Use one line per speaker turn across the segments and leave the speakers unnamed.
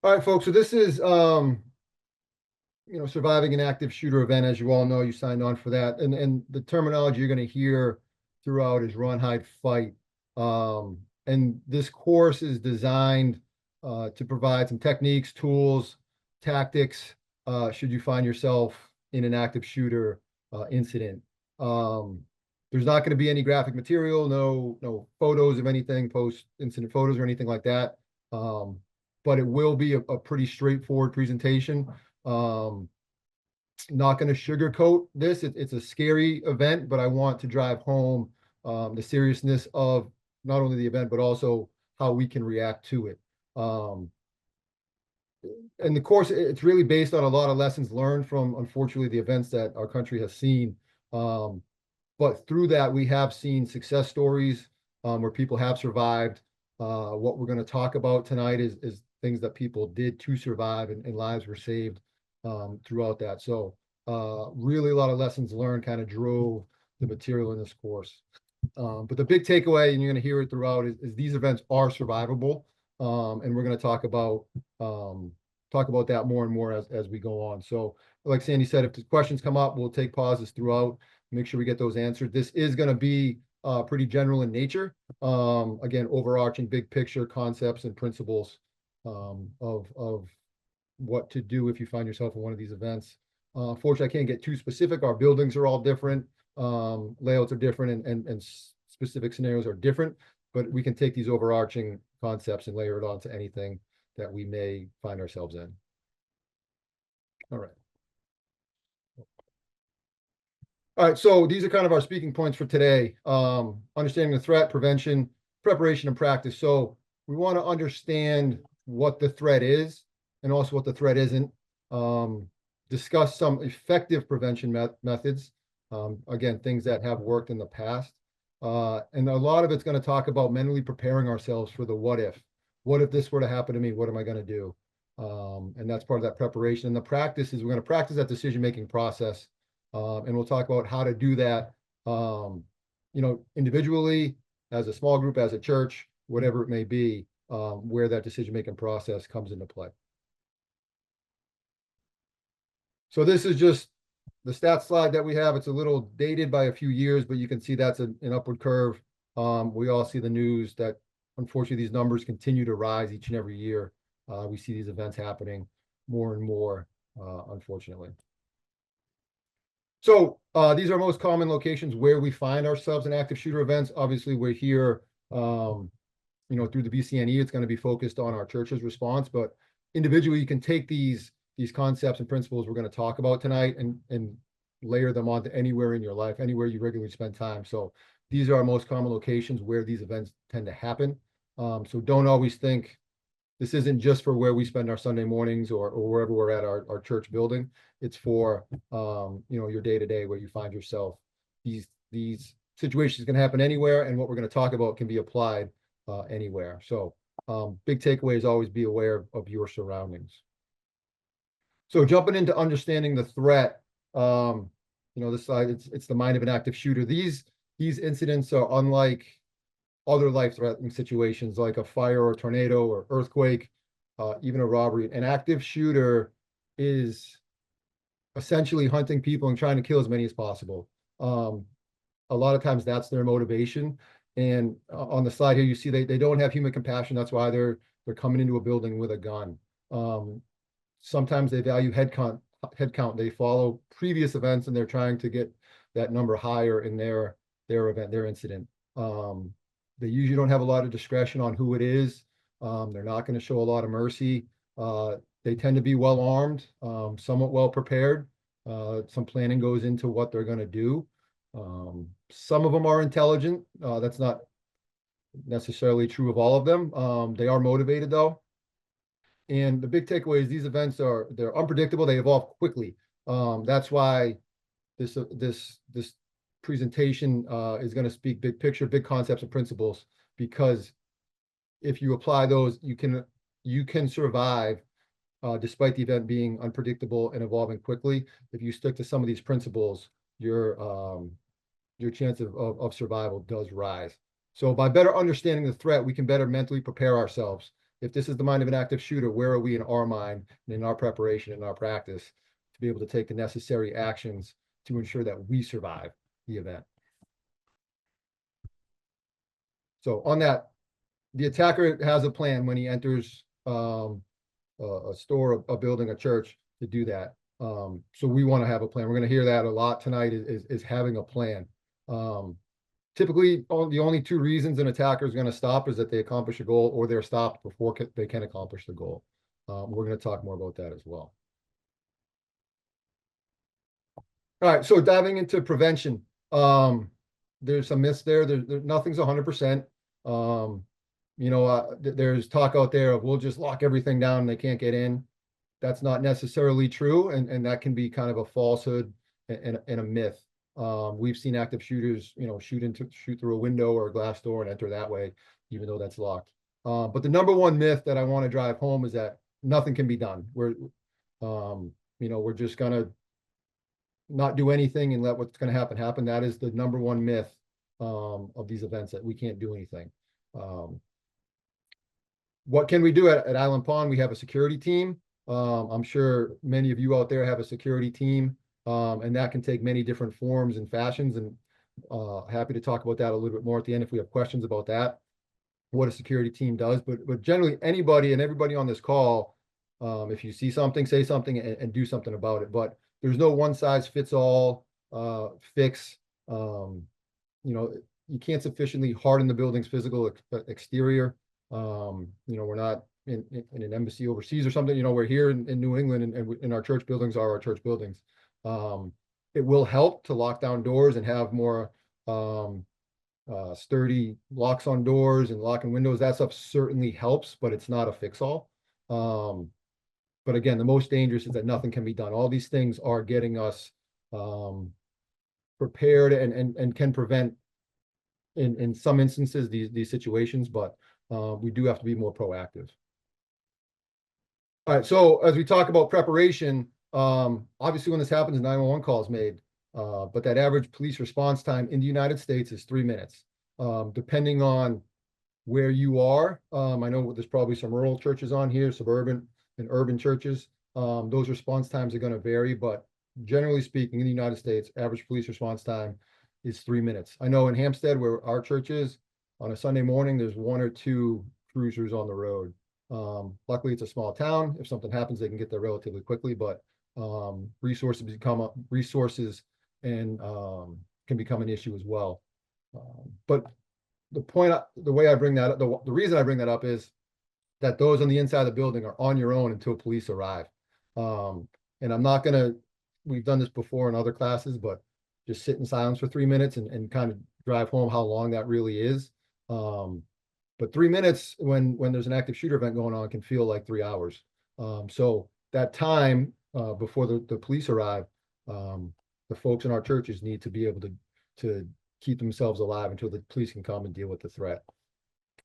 All right, folks. So this is, surviving an active shooter event. As you all know, you signed on for that. And the terminology you're going to hear throughout is run, hide, fight. And this course is designed to provide some techniques, tools, tactics, should you find yourself in an active shooter incident. There's not going to be any graphic material, no photos of anything, post-incident photos or anything like that. But it will be a pretty straightforward presentation. Not going to sugarcoat this. It's a scary event, but I want to drive home the seriousness of not only the event, but also how we can react to it. And the course, it's really based on a lot of lessons learned from, unfortunately, the events that our country has seen. But through that, we have seen success stories where people have survived. What we're going to talk about tonight is things that people did to survive and lives were saved throughout that. So really a lot of lessons learned kind of drove the material in this course. But the big takeaway, and you're going to hear it throughout, is these events are survivable. And we're going to talk about that more and more as we go on. So like Sandy said, if the questions come up, we'll take pauses throughout, make sure we get those answered. This is going to be pretty general in nature. Again, overarching big picture concepts and principles of what to do if you find yourself in one of these events. Fortunately, I can't get too specific. Our buildings are all different. Layouts are different and specific scenarios are different, but we can take these overarching concepts and layer it onto anything that we may find ourselves in. All right. All right, so these are kind of our speaking points for today. Understanding the threat, prevention, preparation, and practice. So we want to understand what the threat is and also what the threat isn't. Discuss some effective prevention methods. Again, things that have worked in the past. And a lot of it's going to talk about mentally preparing ourselves for the what if. What if this were to happen to me? What am I going to do? And that's part of that preparation. And the practice is we're going to practice that decision-making process. And we'll talk about how to do that, individually, as a small group, as a church, whatever it may be, where that decision-making process comes into play. So this is just the stats slide that we have. It's a little dated by a few years, but you can see that's an upward curve. We all see the news that unfortunately these numbers continue to rise each and every year. We see these events happening more and more, unfortunately. So these are most common locations where we find ourselves in active shooter events. Obviously, we're here, through the BCNE. It's going to be focused on our church's response, but individually, you can take these concepts and principles we're going to talk about tonight and layer them onto anywhere in your life, anywhere you regularly spend time. So these are our most common locations where these events tend to happen. So don't always think this isn't just for where we spend our Sunday mornings or wherever we're at our church building. It's for, your day-to-day where you find yourself. These situations can happen anywhere, and what we're going to talk about can be applied anywhere. So big takeaway is always be aware of your surroundings. So jumping into understanding the threat, this slide, it's the mind of an active shooter. These incidents are unlike other life-threatening situations like a fire or tornado or earthquake, even a robbery. An active shooter is essentially hunting people and trying to kill as many as possible. A lot of times that's their motivation. And on the slide here, you see they don't have human compassion. That's why they're coming into a building with a gun. Sometimes they value head count. They follow previous events and they're trying to get that number higher in their event, their incident. They usually don't have a lot of discretion on who it is. They're not going to show a lot of mercy. They tend to be well armed, somewhat well prepared. Some planning goes into what they're going to do. Some of them are intelligent. That's not necessarily true of all of them. They are motivated though. And the big takeaway is these events they're unpredictable. They evolve quickly. That's why this presentation is going to speak big picture, big concepts and principles, because if you apply those, you can survive despite the event being unpredictable and evolving quickly. If you stick to some of these principles, your chance of survival does rise. So by better understanding the threat, we can better mentally prepare ourselves. if this is the mind of an active shooter, where are we in our mind and in our preparation and our practice to be able to take the necessary actions to ensure that we survive the event. So on that, the attacker has a plan when he enters a store, a building, a church, to do that. So we want to have a plan. We're going to hear that a lot tonight, is having a plan. Typically, the only two reasons an attacker is going to stop is that they accomplish a goal or they're stopped before they can accomplish the goal. We're going to talk more about that as well. All right, so diving into prevention. There's some myths there. Nothing's 100%. There's talk out there of we'll just lock everything down and they can't get in. That's not necessarily true, and that can be kind of a falsehood and a myth. We've seen active shooters, shoot through a window or a glass door and enter that way, even though that's locked. But the number one myth that I want to drive home is that nothing can be done. We're just gonna not do anything and let what's going to happen. That is the number one myth of these events, that we can't do anything. What can we do at Island Pond? We have a security team. I'm sure many of you out there have a security team, and that can take many different forms and fashions, and happy to talk about that a little bit more at the end if we have questions about that, what a security team does. But generally, anybody and everybody on this call, if you see something, say something and do something about it. But there's no one size fits all fix. You can't sufficiently harden the building's physical exterior. We're not in an embassy overseas or something. We're here in New England, and our church buildings are our church buildings. It will help to lock down doors and have more sturdy locks on doors and locking windows. That stuff certainly helps, but it's not a fix-all. But again, the most dangerous is that nothing can be done. All these things are getting us prepared and can prevent, in some instances, these situations, but we do have to be more proactive. All right, so as we talk about preparation, obviously when this happens, a 911 call is made, but that average police response time in the United States is 3 minutes. Depending on where you are, I know there's probably some rural churches on here, suburban and urban churches. Those response times are going to vary, but generally speaking, in the United States, average police response time is 3 minutes. I know in Hampstead, where our church is, on a Sunday morning, there's 1 or 2 cruisers on the road. Luckily, it's a small town. If something happens, they can get there relatively quickly, but resources and can become an issue as well. But the reason I bring that up is that those on the inside of the building are on your own until police arrive. And I'm not gonna, we've done this before in other classes, but just sit in silence for 3 minutes and kind of drive home how long that really is. But 3 minutes when there's an active shooter event going on can feel like 3 hours. So that time before the police arrive, the folks in our churches need to be able to keep themselves alive until the police can come and deal with the threat.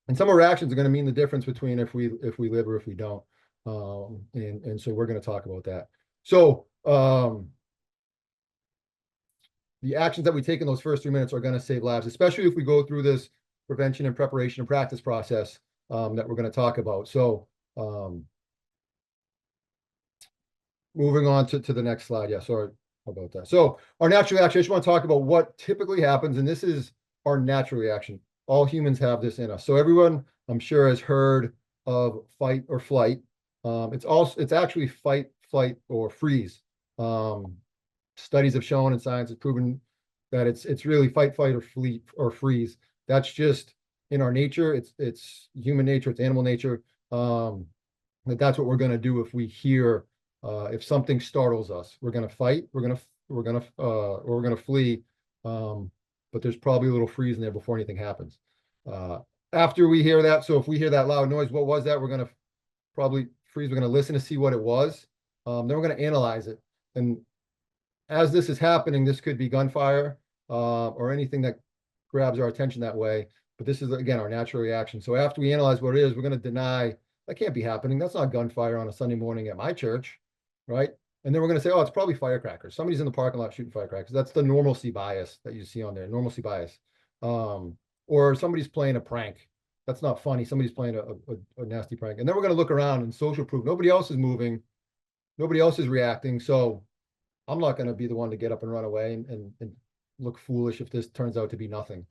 And some of our actions are going to mean the difference between if we live or if we don't. And so we're going to talk about that. So the actions that we take in those first 3 minutes are going to save lives, especially if we go through this prevention and preparation and practice process that we're going to talk about. So moving on to the next slide. Yeah, sorry about that. So our natural reaction, I just want to talk about what typically happens, and this is our natural reaction. All humans have this in us. So everyone, I'm sure, has heard of fight or flight. It's actually fight, flight, or freeze. Studies have shown and science has proven that it's really fight, flight, or flee or freeze. That's just in our nature. It's human nature. It's animal nature. That's what we're going to do if we hear if something startles us. We're going to fight. We're going to flee. But there's probably a little freeze in there before anything happens. After we hear that, so if we hear that loud noise, what was that? We're going to probably freeze. We're going to listen to see what it was. Then we're going to analyze it. And as this is happening, this could be gunfire or anything that grabs our attention that way. But this is, again, our natural reaction. So after we analyze what it is, we're going to deny that can't be happening. That's not gunfire on a Sunday morning at my church, right? And then we're going to say, oh, it's probably firecrackers. Somebody's in the parking lot shooting firecrackers. That's the normalcy bias that you see on there, normalcy bias. Or somebody's playing a prank. that's not funny. Somebody's playing a nasty prank. And then we're going to look around and social proof. Nobody else is moving. Nobody else is reacting. So I'm not going to be the one to get up and run away and look foolish if this turns out to be nothing.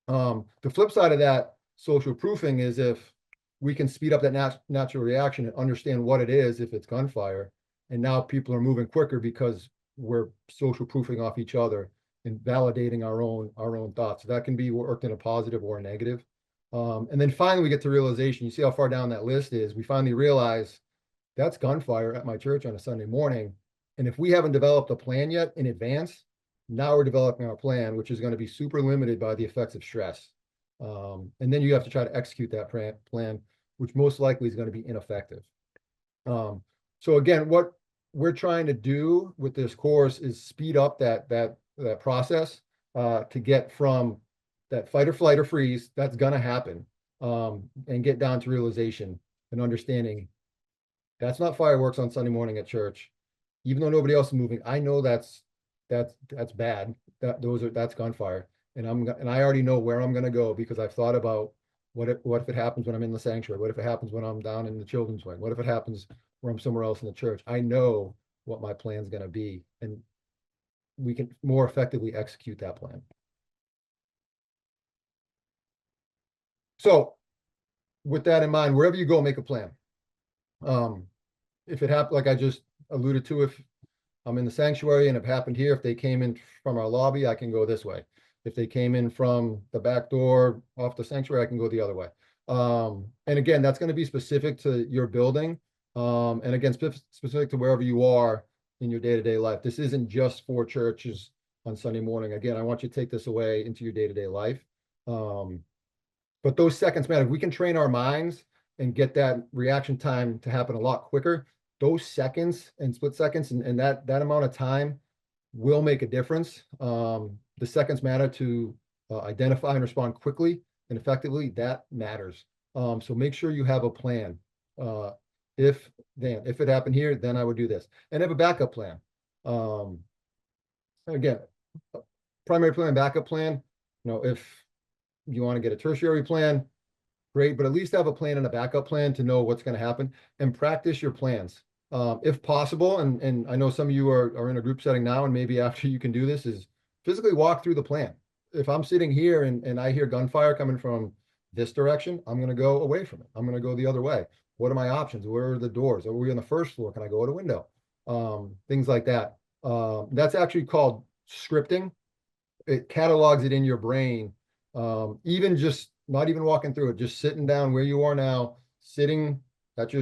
The flip side of that social proofing is if we can speed up that natural reaction and understand what it is, if it's gunfire, and now people are moving quicker because we're social proofing off each other and validating our own thoughts. So that can be worked in a positive or a negative. And then finally we get to realization. You see how far down that list is. We finally realize that's gunfire at my church on a Sunday morning. And if we haven't developed a plan yet in advance, now we're developing our plan, which is going to be super limited by the effects of stress. And then you have to try to execute that plan, which most likely is going to be ineffective. So again, what we're trying to do with this course is speed up that process to get from that fight or flight or freeze, that's going to happen, and get down to realization and understanding that's not fireworks on Sunday morning at church. Even though nobody else is moving, I know that's bad. That's gunfire. And I already know where I'm going to go because I've thought about what if it happens when I'm in the sanctuary? What if it happens when I'm down in the children's wing? What if it happens where I'm somewhere else in the church? I know what my plan's going to be, and we can more effectively execute that plan. So with that in mind, wherever you go, make a plan. If it happened, like I just alluded to, if I'm in the sanctuary and it happened here, if they came in from our lobby, I can go this way. If they came in from the back door off the sanctuary, I can go the other way. And again, that's going to be specific to your building. And again, specific to wherever you are in your day-to-day life. This isn't just for churches on Sunday morning. Again, I want you to take this away into your day-to-day life. But those seconds matter. If we can train our minds and get that reaction time to happen a lot quicker, those seconds and split seconds and that amount of time will make a difference. The seconds matter to identify and respond quickly and effectively. That matters. So make sure you have a plan. If it happened here, then I would do this, and have a backup plan. Again, primary plan, backup plan. If you want to get a tertiary plan, great, but at least have a plan and a backup plan to know what's going to happen, and practice your plans. If possible, and I know some of you are in a group setting now, and maybe after you can do this, is physically walk through the plan. If I'm sitting here and I hear gunfire coming from this direction, I'm going to go away from it. I'm going to go the other way. What are my options? Where are the doors? Are we on the first floor? Can I go out a window? Things like that. That's actually called scripting. It catalogs it in your brain. Even just not even walking through it, just sitting down where you are now, sitting at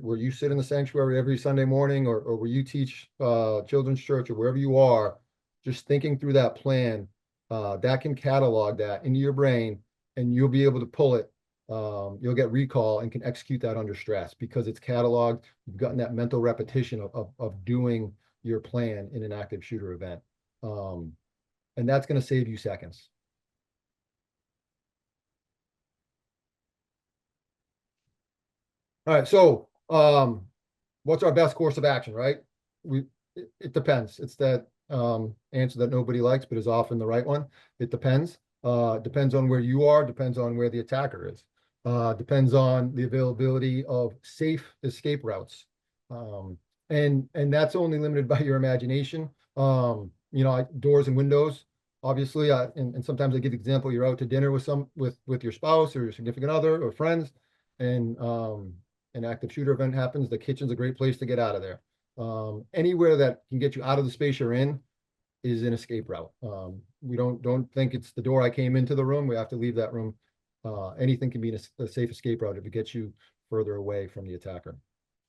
where you sit in the sanctuary every Sunday morning, or where you teach children's church, or wherever you are, just thinking through that plan, that can catalog that into your brain, and you'll be able to pull it. You'll get recall and can execute that under stress because it's cataloged. You've gotten that mental repetition of doing your plan in an active shooter event. And that's going to save you seconds. All right, so what's our best course of action, right? It depends. It's that answer that nobody likes, but is often the right one. It depends. Depends on where you are, depends on where the attacker is. Depends on the availability of safe escape routes. And that's only limited by your imagination. Doors and windows, obviously, and sometimes I give the example, you're out to dinner with your spouse or your significant other or friends, and an active shooter event happens, the kitchen's a great place to get out of there. Anywhere that can get you out of the space you're in is an escape route. We don't think it's the door I came into the room. We have to leave that room. Anything can be a safe escape route if it gets you further away from the attacker.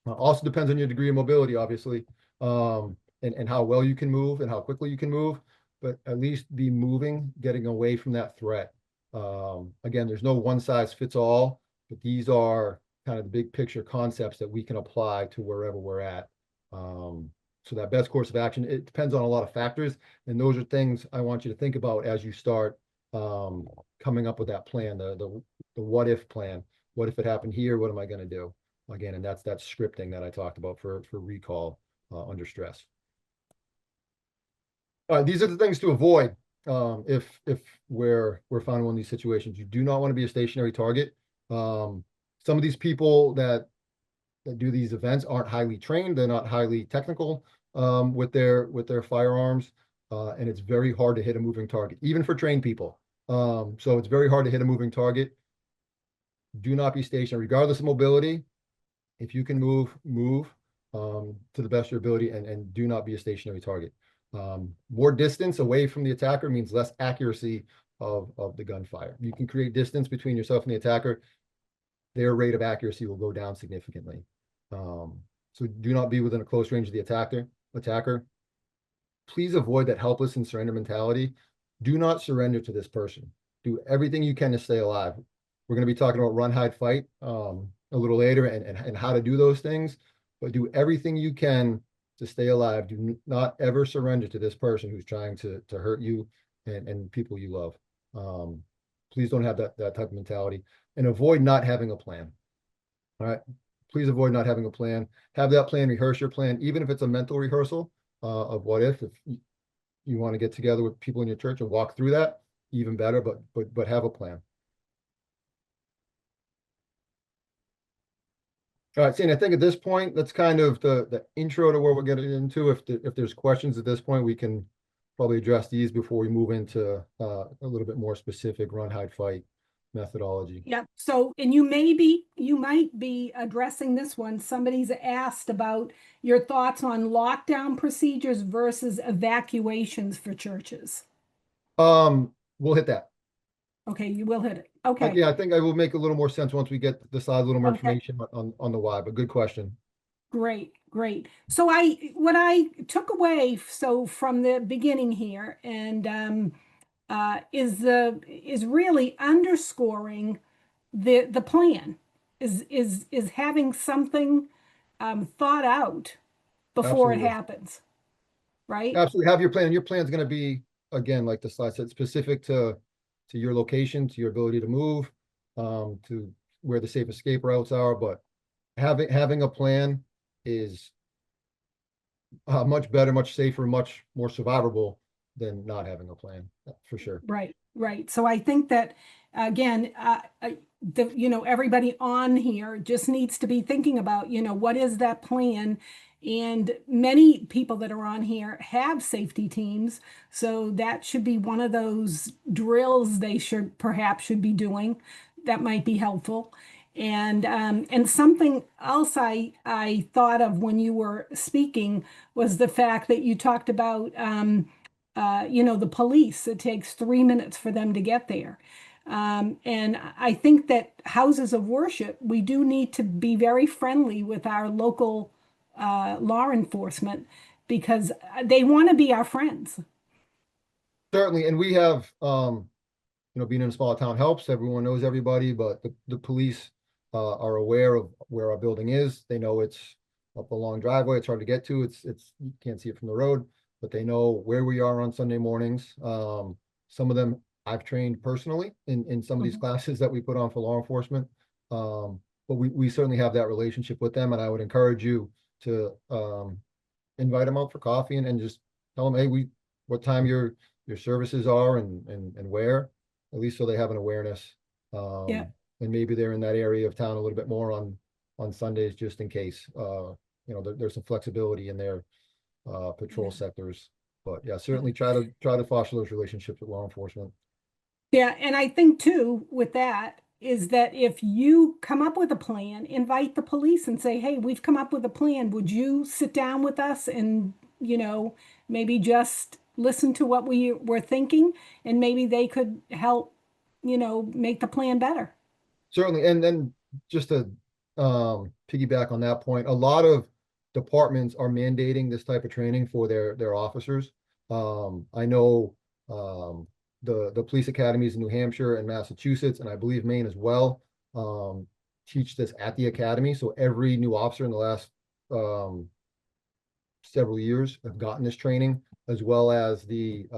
Also depends on your degree of mobility, obviously, and how well you can move and how quickly you can move, but at least be moving, getting away from that threat. Again, there's no one size fits all, but these are kind of the big picture concepts that we can apply to wherever we're at. So that best course of action, it depends on a lot of factors. And those are things I want you to think about as you start coming up with that plan, the what if plan. What if it happened here? What am I going to do? Again, and that's that scripting that I talked about for recall under stress. These are the things to avoid. if we're found in one of these situations. You do not want to be a stationary target. Some of these people that do these events aren't highly trained. They're not highly technical with their firearms, and it's very hard to hit a moving target, even for trained people. So it's very hard to hit a moving target. Do not be stationary, regardless of mobility. If you can move, move to the best of your ability, and do not be a stationary target. More distance away from the attacker means less accuracy of the gunfire. You can create distance between yourself and the attacker. Their rate of accuracy will go down significantly. So do not be within a close range of the attacker. Please avoid that helpless and surrender mentality. Do not surrender to this person. Do everything you can to stay alive. We're going to be talking about run, hide, fight a little later, and how to do those things, but do everything you can to stay alive. Do not ever surrender to this person who's trying to hurt you and people you love. Please don't have that type of mentality, and avoid not having a plan. All right. Please avoid not having a plan. Have that plan, rehearse your plan, even if it's a mental rehearsal of what if you want to get together with people in your church and walk through that, even better, but have a plan. All right, Sandy, I think at this point, that's kind of the intro to what we're getting into. If there's questions at this point, we can probably address these before we move into a little bit more specific run, hide, fight methodology.
Yeah. So, and you might be addressing this one. Somebody's asked about your thoughts on lockdown procedures versus evacuations for churches.
We'll hit that.
Okay, you will hit it. Okay.
Yeah, I think I will make a little more sense once we get the side, a little more
Okay.
information on the why, but good question.
Great, great. So what I took away from the beginning here and is really underscoring the plan is having something thought out before it
Absolutely.
happens, right?
Absolutely. Have your plan. And your plan is going to be, again, like the slide said, specific to your location, to your ability to move, to where the safe escape routes are. But having a plan is much better, much safer, much more survivable than not having a plan, for sure.
Right, right. So I think that again, everybody on here just needs to be thinking about, what is that plan? And many people that are on here have safety teams, so that should be one of those drills they should be doing. That might be helpful. And something else I thought of when you were speaking was the fact that you talked about the police. It takes 3 minutes for them to get there. And I think that houses of worship, we do need to be very friendly with our local law enforcement because they want to be our friends.
Certainly. And we have, being in a small town helps. Everyone knows everybody, but the police are aware of where our building is. They know it's up a long driveway. It's hard to get to. You can't see it from the road, but they know where we are on Sunday mornings. Some of them I've trained personally in some of these classes that we put on for law enforcement. But we certainly have that relationship with them, and I would encourage you to invite them out for coffee and just tell them, hey, what time your services are and where, at least so they have an awareness.
Yeah.
And maybe they're in that area of town a little bit more on Sundays, just in case. There's some flexibility in their patrol sectors. But yeah, certainly try to foster those relationships with law enforcement.
Yeah, and I think too with that is that if you come up with a plan, invite the police and say, "Hey, we've come up with a plan. Would you sit down with us and, maybe just listen to what we were thinking and maybe they could help, make the plan better."
Certainly, and then just to piggyback on that point, a lot of departments are mandating this type of training for their officers. I know the police academies in New Hampshire and Massachusetts, and I believe Maine as well, teach this at the academy. So every new officer in the last several years have gotten this training, as well as the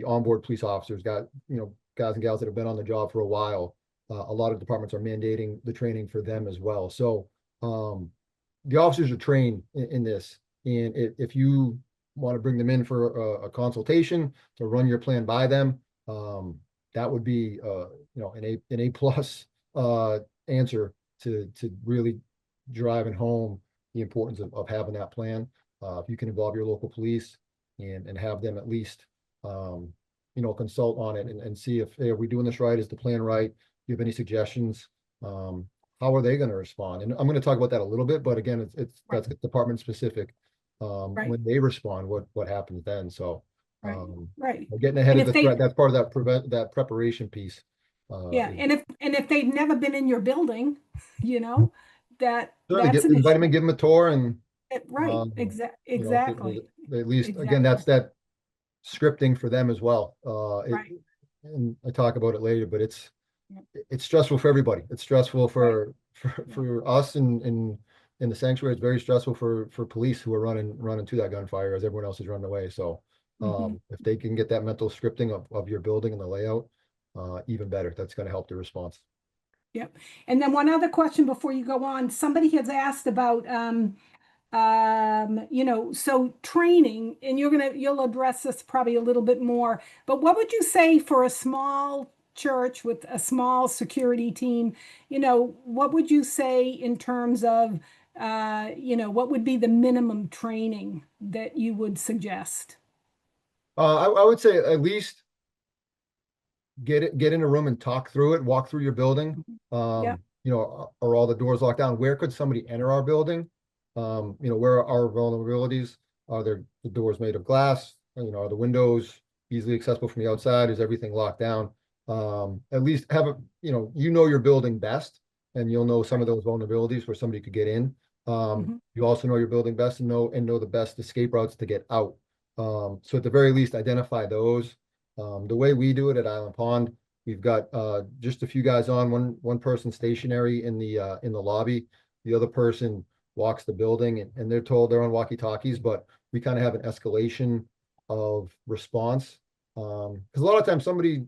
onboard police officers, guys and gals that have been on the job for a while. A lot of departments are mandating the training for them as well. So the officers are trained in this, and if you want to bring them in for a consultation to run your plan by them, that would be, an A plus, answer to really driving home the importance of having that plan. If you can involve your local police and have them at least, consult on it and see if, hey, are we doing this right? Is the plan right? Do you have any suggestions? How are they going to respond? And I'm going to talk about that a little bit, but again, that's department specific. When they respond, what happens then? So,
Right.
getting ahead
And
of
if
the
they,
threat, that's part of that preparation piece.
yeah, and if they've never been in your building,
Certainly
that's an
invite them and
issue.
give them a tour and,
Right,
um,
exactly,
at least, again,
exactly.
that's that scripting for them as well.
Right.
And I talk about it later, but
Yep.
it's stressful for everybody. It's stressful
Right. Yeah.
for us in the sanctuary. It's very stressful for police who are running to that gunfire as everyone else is running away. So,
Mhm.
if they can get that mental scripting of your building and the layout, even better. That's going to help the response.
Yep. And then one other question before you go on. Somebody has asked about so training, and you'll address this probably a little bit more, but what would you say for a small church with a small security team? What would you say in terms of what would be the minimum training that you would suggest?
I would say at least get in a room and talk through it, walk through your building.
Yeah.
Are all the doors locked down? Where could somebody enter our building? Where are our vulnerabilities? Are there the doors made of glass? Are the windows easily accessible from the outside? Is everything locked down? At least have your building best, and you'll know some of
Right.
those vulnerabilities where somebody could get in.
Mhm.
You also know your building best and know the best escape routes to get out. So at the very least, identify those. The way we do it at Island Pond, we've got just a few guys on, one person stationary in the lobby. The other person walks the building and they're told they're on walkie-talkies, but we kind of have an escalation of response. Because a lot of times somebody,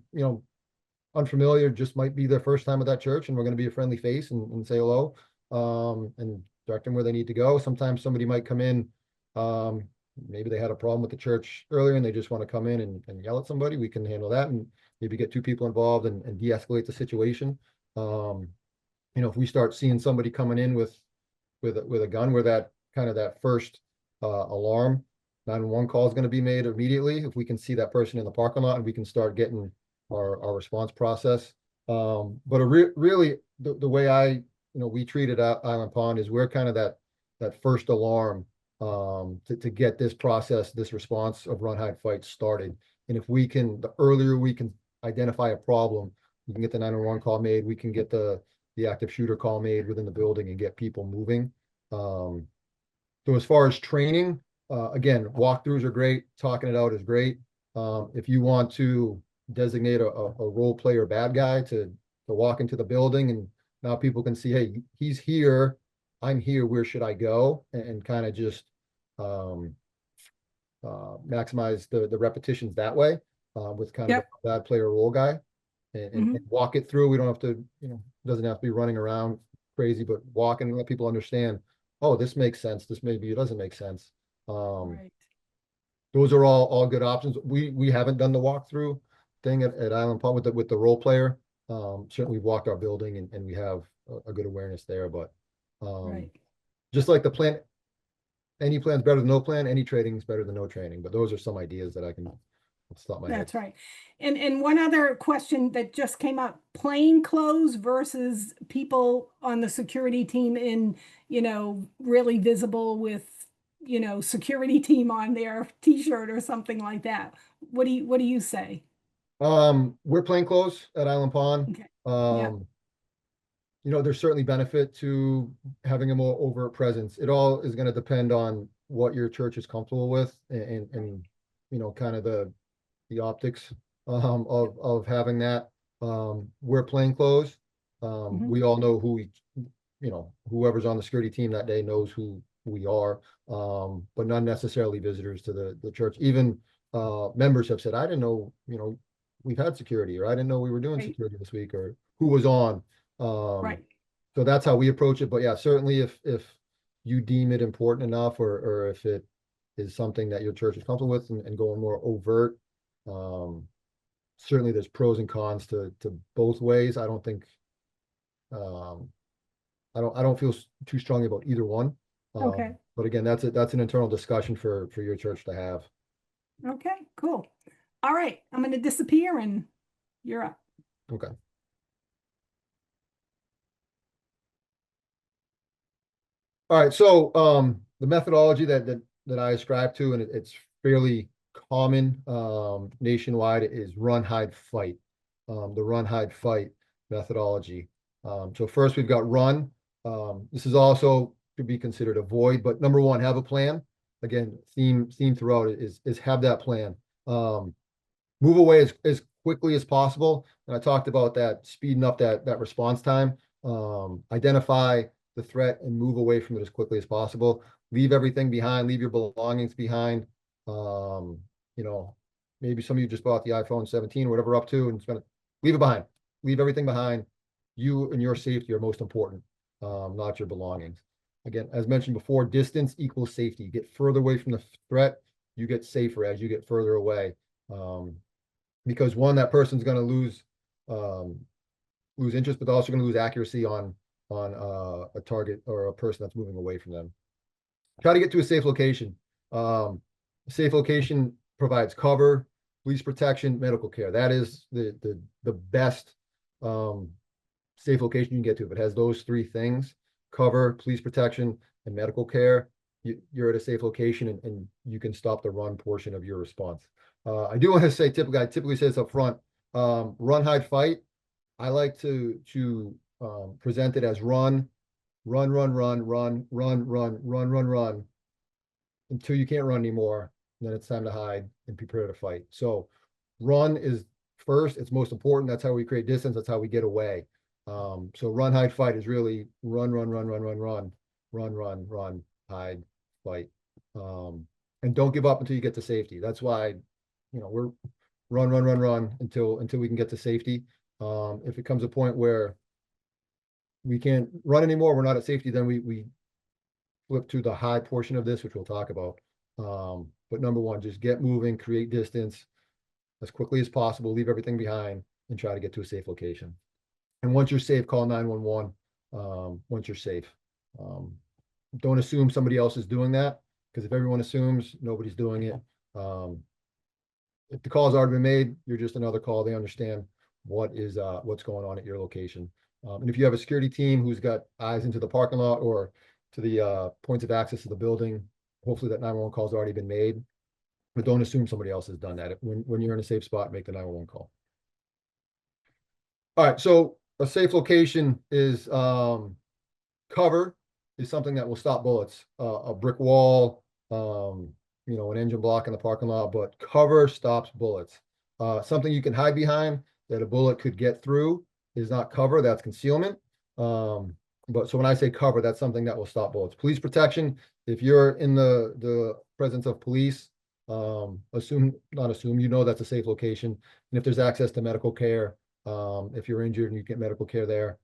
unfamiliar just might be their first time at that church, and we're going to be a friendly face and say hello, and direct them where they need to go. Sometimes somebody might come in, maybe they had a problem with the church earlier and they just want to come in and yell at somebody. We can handle that and maybe get two people involved and de-escalate the situation. If we start seeing somebody coming in with a gun, where that first alarm 911 call is going to be made immediately. If we can see that person in the parking lot and we can start getting our response process. But really the way we treat it at Island Pond is we're kind of that first alarm to get this process, this response of run, hide, fight started. And the earlier we can identify a problem, we can get the 911 call made, we can get the active shooter call made within the building and get people moving. So as far as training, again, walkthroughs are great. Talking it out is great. If you want to designate a role player bad guy to walk into the building and now people can see, hey, he's here, I'm here, where should I go? And kind of just maximize the repetitions that way, with kind of
Yep.
a bad player role guy and
Mhm.
walk it through. We don't have to, doesn't have to be running around crazy, but walk and let people understand, oh, this makes sense. This maybe it doesn't make sense. Um,
Right.
those are all good options. We haven't done the walkthrough thing at Island Pond with the role player. Certainly we've walked our building and we have a good awareness there, but
Right.
just like the plan, any plan's better than no plan, any training is better than no training. But those are some ideas that I can stop my head.
That's right. And one other question that just came up, plain clothes versus people on the security team in, really visible with, security team on their t-shirt or something like that. What do you say?
We're plain clothes at Island Pond.
Okay. Yeah.
Um, there's certainly benefit to having a more overt presence. It all is going to depend on what your church is comfortable with and kind of the optics of having that. We're plain clothes.
Mhm.
We all know whoever's on the security team that day knows who we are, but not necessarily visitors to the church. Even members have said, I didn't know, we've had security, or I didn't know we were doing
Right.
security this week, or who was on. Um,
Right.
so that's how we approach it. But yeah, certainly if you deem it important enough, or if it is something that your church is comfortable with, and going more overt. Certainly there's pros and cons to both ways. I don't think, I don't feel too strongly about either one.
Okay.
But again, that's an internal discussion for your church to have.
Okay, cool. All right, I'm going to disappear and you're up.
Okay. All right. So the methodology that I ascribe to, and it's fairly common nationwide, is run, hide, fight. The run, hide, fight methodology. So first we've got run. This is also could be considered avoid, but number one, have a plan. Again, theme throughout it is have that plan. Move away as quickly as possible. And I talked about that, speeding up that response time. Identify the threat and move away from it as quickly as possible. Leave everything behind, leave your belongings behind. You know, maybe some of you just bought the iPhone 17 or whatever up to, and it's gonna leave it behind. Leave everything behind. You and your safety are most important, not your belongings. Again, as mentioned before, distance equals safety. Get further away from the threat, you get safer as you get further away. Because one, that person's going to lose interest, but they're also going to lose accuracy on a target or a person that's moving away from them. Try to get to a safe location. A safe location provides cover, police protection, medical care. That is the best safe location you can get to. If it has those three things, cover, police protection, and medical care, you're at a safe location, and you can stop the run portion of your response. I do want to say, I typically say this up front, run, hide, fight. I like to present it as run, run, run, run, run, run, run, run, run, run, until you can't run anymore. Then it's time to hide and prepare to fight. So run is first, it's most important. That's how we create distance. That's how we get away. So run, hide, fight is really run, run, run, run, run, run, run, run, run, hide, fight. And don't give up until you get to safety. That's why, we're run, run, run, run until we can get to safety. If it comes a point where we can't run anymore, we're not at safety, then we flip to the high portion of this, which we'll talk about. But number one, just get moving, create distance as quickly as possible, leave everything behind, and try to get to a safe location. And once you're safe, call 911. Once you're safe, don't assume somebody else is doing that, because if everyone assumes, nobody's doing it. If the call's already been made, you're just another call. They understand what's going on at your location. And if you have a security team who's got eyes into the parking lot or to the points of access to the building, hopefully that 911 call's already been made. But don't assume somebody else has done that. When you're in a safe spot, make the 911 call. All right, so a safe location is cover is something that will stop bullets. A brick wall, an engine block in the parking lot, but cover stops bullets. Something you can hide behind that a bullet could get through is not cover, that's concealment. But so when I say cover, that's something that will stop bullets. Police protection, if you're in the presence of police, that's a safe location. And if there's access to medical care, if you're injured and you get medical care there,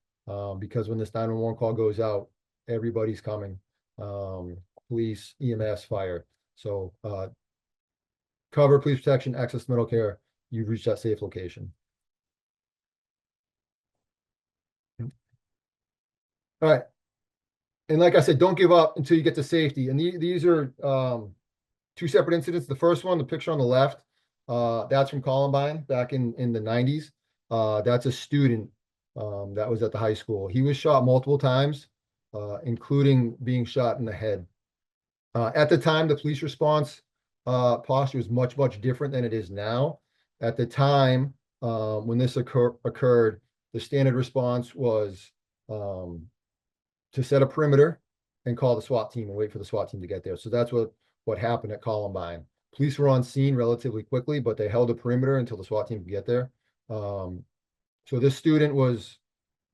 because when this 911 call goes out, everybody's coming. Police, EMS, fire. So cover, police protection, access to medical care, you've reached that safe location. All right. And like I said, don't give up until you get to safety. And these are two separate incidents. The first one, the picture on the left, that's from Columbine back in the 90s. That's a student that was at the high school. He was shot multiple times, including being shot in the head. At the time, the police response posture was much, much different than it is now. At the time, when this occurred, the standard response was to set a perimeter and call the SWAT team and wait for the SWAT team to get there. So that's what happened at Columbine. Police were on scene relatively quickly, but they held a perimeter until the SWAT team could get there. So this student was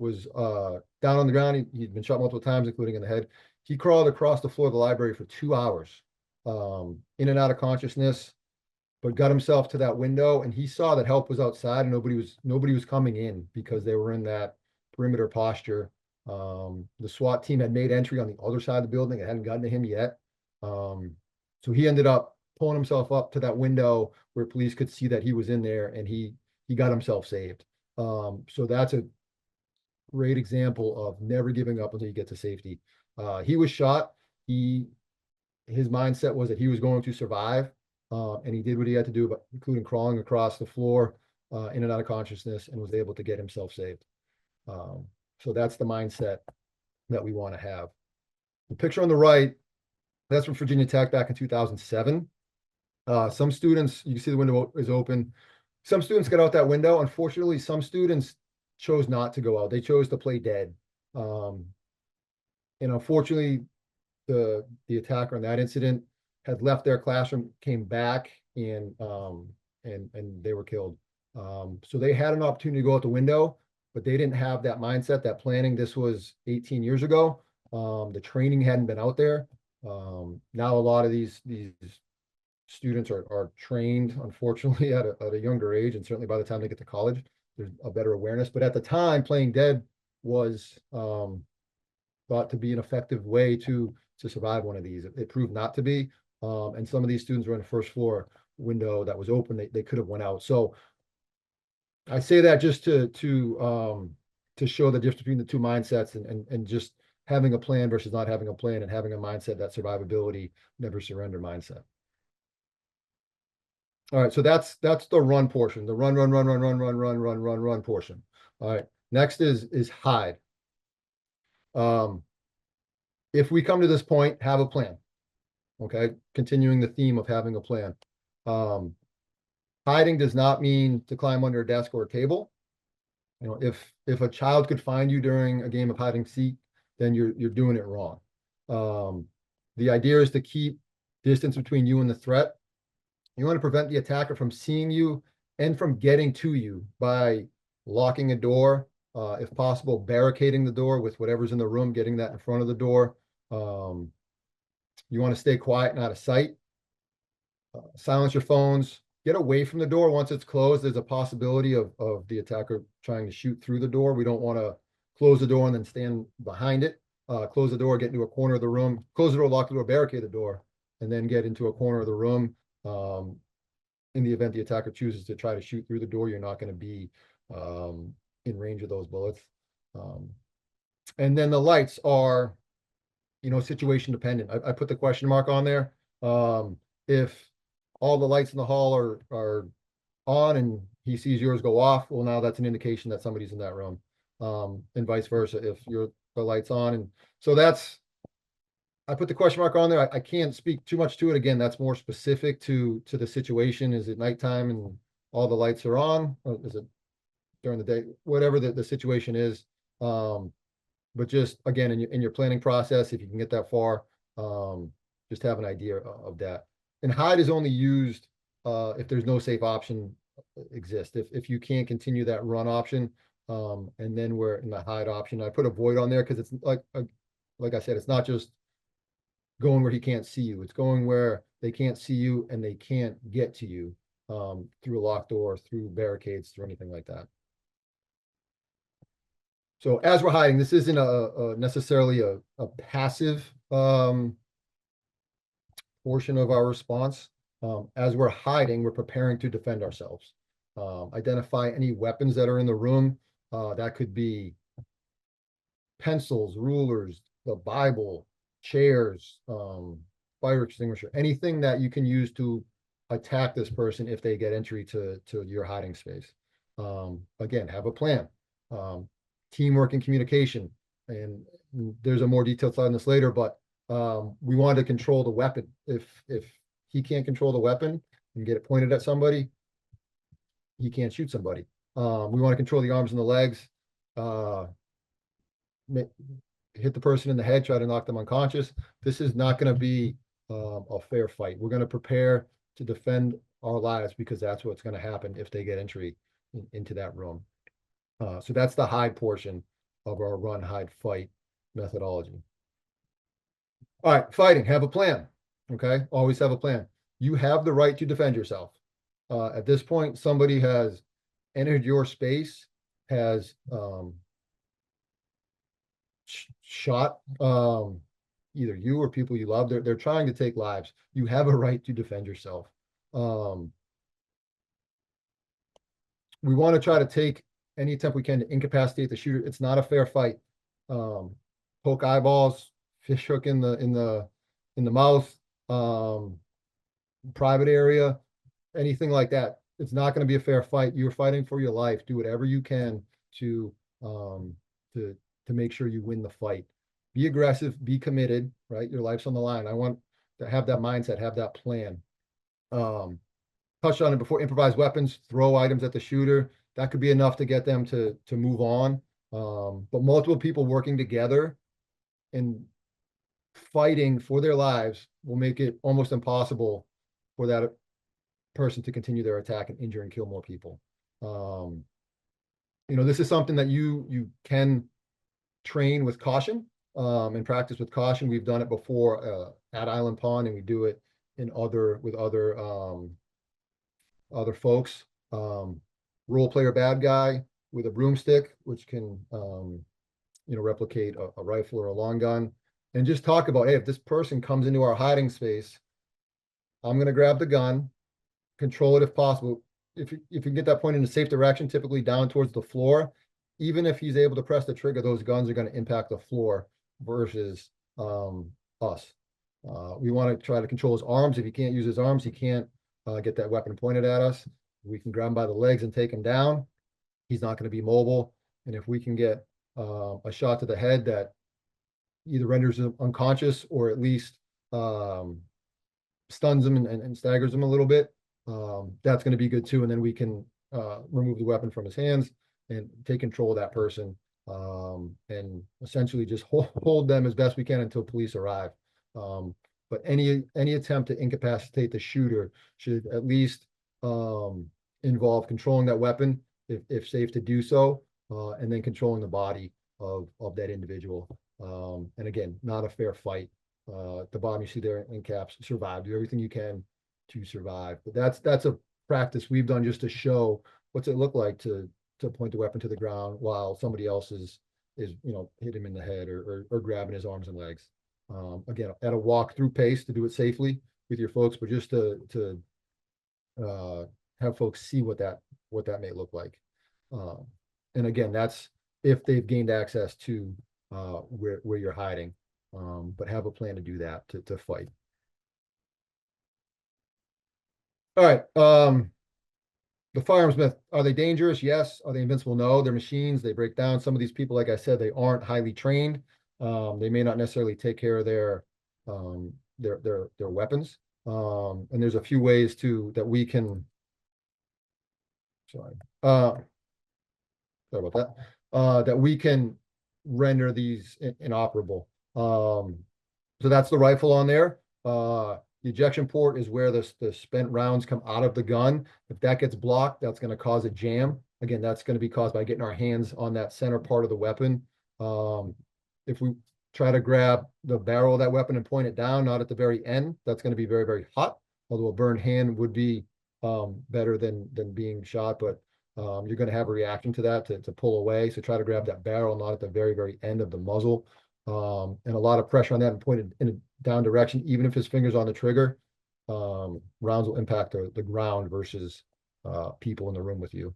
down on the ground. He'd been shot multiple times, including in the head. He crawled across the floor of the library for 2 hours, in and out of consciousness, but got himself to that window, and he saw that help was outside and nobody was coming in because they were in that perimeter posture. The SWAT team had made entry on the other side of the building. It hadn't gotten to him yet. So So he ended up pulling himself up to that window where police could see that he was in there, and he got himself saved. So that's a great example of never giving up until you get to safety. He was shot. His mindset was that he was going to survive, and he did what he had to do, but including crawling across the floor, in and out of consciousness, and was able to get himself saved. So that's the mindset that we want to have. The picture on the right, that's from Virginia Tech back in 2007. Some students, you can see the window is open. Some students got out that window. Unfortunately, some students chose not to go out. They chose to play dead. And unfortunately, the attacker in that incident had left their classroom, came back, and they were killed. So they had an opportunity to go out the window, but they didn't have that mindset, that planning. This was 18 years ago. The training hadn't been out there. Now a lot of these students are trained, unfortunately, at a younger age, and certainly by the time they get to college, there's a better awareness. But at the time, playing dead was thought to be an effective way to survive one of these. It proved not to be. And some of these students were in the first floor window that was open. They could have went out. So I say that just to show the difference between the two mindsets, and just having a plan versus not having a plan, and having a mindset, that survivability, never surrender mindset. All right, so that's the run portion, the run portion. All right, next is hide. If we come to this point, have a plan. Okay, continuing the theme of having a plan. Hiding does not mean to climb under a desk or a table. You know, if a child could find you during a game of hide and seek, then you're doing it wrong. The idea is to keep distance between you and the threat. You want to prevent the attacker from seeing you and from getting to you by locking a door, if possible, barricading the door with whatever's in the room, getting that in front of the door. You want to stay quiet and out of sight. Silence your phones. Get away from the door once it's closed. There's a possibility of the attacker trying to shoot through the door. We don't want to close the door and then stand behind it. Close the door, get into a corner of the room, close the door, lock the door, barricade the door, and then get into a corner of the room. In the event the attacker chooses to try to shoot through the door, you're not going to be in range of those bullets. And then the lights are, situation dependent. I put the question mark on there. If all the lights in the hall are on and he sees yours go off, well, now that's an indication that somebody's in that room. And vice versa, if the light's on. And so I put the question mark on there. I can't speak too much to it. Again, that's more specific to the situation. Is it nighttime and all the lights are on? Or is it during the day? Whatever the situation is. But just, again, in your planning process, if you can get that far, just have an idea of that. And hide is only used if there's no safe option exist. If you can't continue that run option, and then we're in the hide option. I put avoid on there because it's like I said, it's not just going where he can't see you. It's going where they can't see you and they can't get to you through a locked door, through barricades, through anything like that. So as we're hiding, this isn't necessarily a passive portion of our response. As we're hiding, we're preparing to defend ourselves. Identify any weapons that are in the room. That could be pencils, rulers, the Bible, chairs, fire extinguisher, anything that you can use to attack this person if they get entry to your hiding space. Again, have a plan. Teamwork and communication. And there's a more detailed slide on this later, but we want to control the weapon. If he can't control the weapon and get it pointed at somebody, he can't shoot somebody. We want to control the arms and the legs. Hit the person in the head, try to knock them unconscious. This is not going to be a fair fight. We're going to prepare to defend our lives because that's what's going to happen if they get entry into that room. So that's the hide portion of our run, hide, fight methodology. All right, fighting, have a plan. Okay, always have a plan. You have the right to defend yourself. At this point, somebody has entered your space, has shot either you or people you love. They're trying to take lives. You have a right to defend yourself. We want to try to take any attempt we can to incapacitate the shooter. It's not a fair fight. Poke eyeballs, fish hook in the mouth, private area, anything like that. It's not going to be a fair fight. You're fighting for your life. Do whatever you can to um to make sure you win the fight. Be aggressive, be committed, right? Your life's on the line. I want to have that mindset, have that plan. Touched on it before, improvised weapons, throw items at the shooter. That could be enough to get them to move on. But multiple people working together and fighting for their lives will make it almost impossible for that person to continue their attack and injure and kill more people. This is something that you can train with caution and practice with caution. We've done it before at Island Pond, and we do it in other folks. Role player bad guy with a broomstick, which can replicate a rifle or a long gun, and just talk about, hey, if this person comes into our hiding space, I'm going to grab the gun, control it if possible. If you can get that point in a safe direction, typically down towards the floor, even if he's able to press the trigger, those guns are going to impact the floor versus us. We want to try to control his arms. If he can't use his arms, he can't get that weapon pointed at us. We can grab him by the legs and take him down. He's not going to be mobile. And if we can get a shot to the head that either renders him unconscious or at least stuns him and staggers him a little bit, that's going to be good too. And then we can remove the weapon from his hands and take control of that person and essentially just hold them as best we can until police arrive. But any attempt to incapacitate the shooter should at least involve controlling that weapon if safe to do so, and then controlling the body of that individual. And again, not a fair fight. At the bottom you see there in caps, survive. Do everything you can to survive. But that's a practice we've done just to show what's it look like to point the weapon to the ground while somebody else is hit him in the head or grabbing his arms and legs. Again, at a walk-through pace to do it safely with your folks, but just to have folks see what that may look like. And again, that's if they've gained access to where you're hiding, but have a plan to do that to fight. All right. The firearms myth, are they dangerous? Yes. Are they invincible? No. They're machines. They break down. Some of these people, like I said, they aren't highly trained. They may not necessarily take care of their weapons. And there's a few ways that we can, sorry about that, that we can render these inoperable. So that's the rifle on there. The ejection port is where the spent rounds come out of the gun. If that gets blocked, that's going to cause a jam. Again, that's going to be caused by getting our hands on that center part of the weapon. If we try to grab the barrel of that weapon and point it down, not at the very end, that's going to be very, very hot. Although a burned hand would be better than being shot, but you're going to have a reaction to that to pull away. So try to grab that barrel, not at the very, very end of the muzzle. And a lot of pressure on that and pointed in a down direction, even if his finger's on the trigger, rounds will impact the ground versus people in the room with you.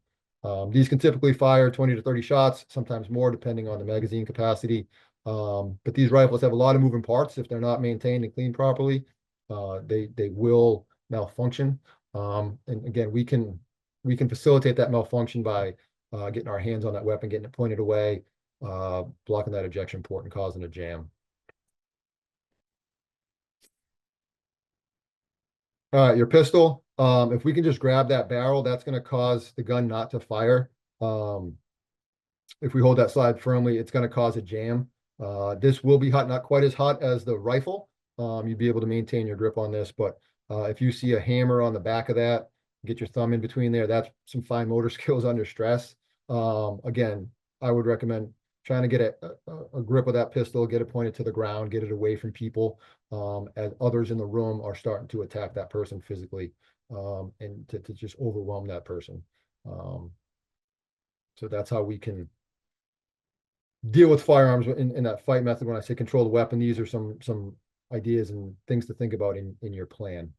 These can typically fire 20 to 30 shots, sometimes more, depending on the magazine capacity. But these rifles have a lot of moving parts. If they're not maintained and cleaned properly, they will malfunction. And again, we can facilitate that malfunction by getting our hands on that weapon, getting it pointed away, blocking that ejection port and causing a jam. All right, your pistol. If we can just grab that barrel, that's going to cause the gun not to fire. If we hold that slide firmly, it's going to cause a jam. This will be hot, not quite as hot as the rifle. You'd be able to maintain your grip on this, but if you see a hammer on the back of that, get your thumb in between there, that's some fine motor skills under stress. Again, I would recommend trying to get a grip of that pistol, get it pointed to the ground, get it away from people, as others in the room are starting to attack that person physically, and to just overwhelm that person. So that's how we can deal with firearms in that fight method. When I say control the weapon, these are some ideas and things to think about in your plan.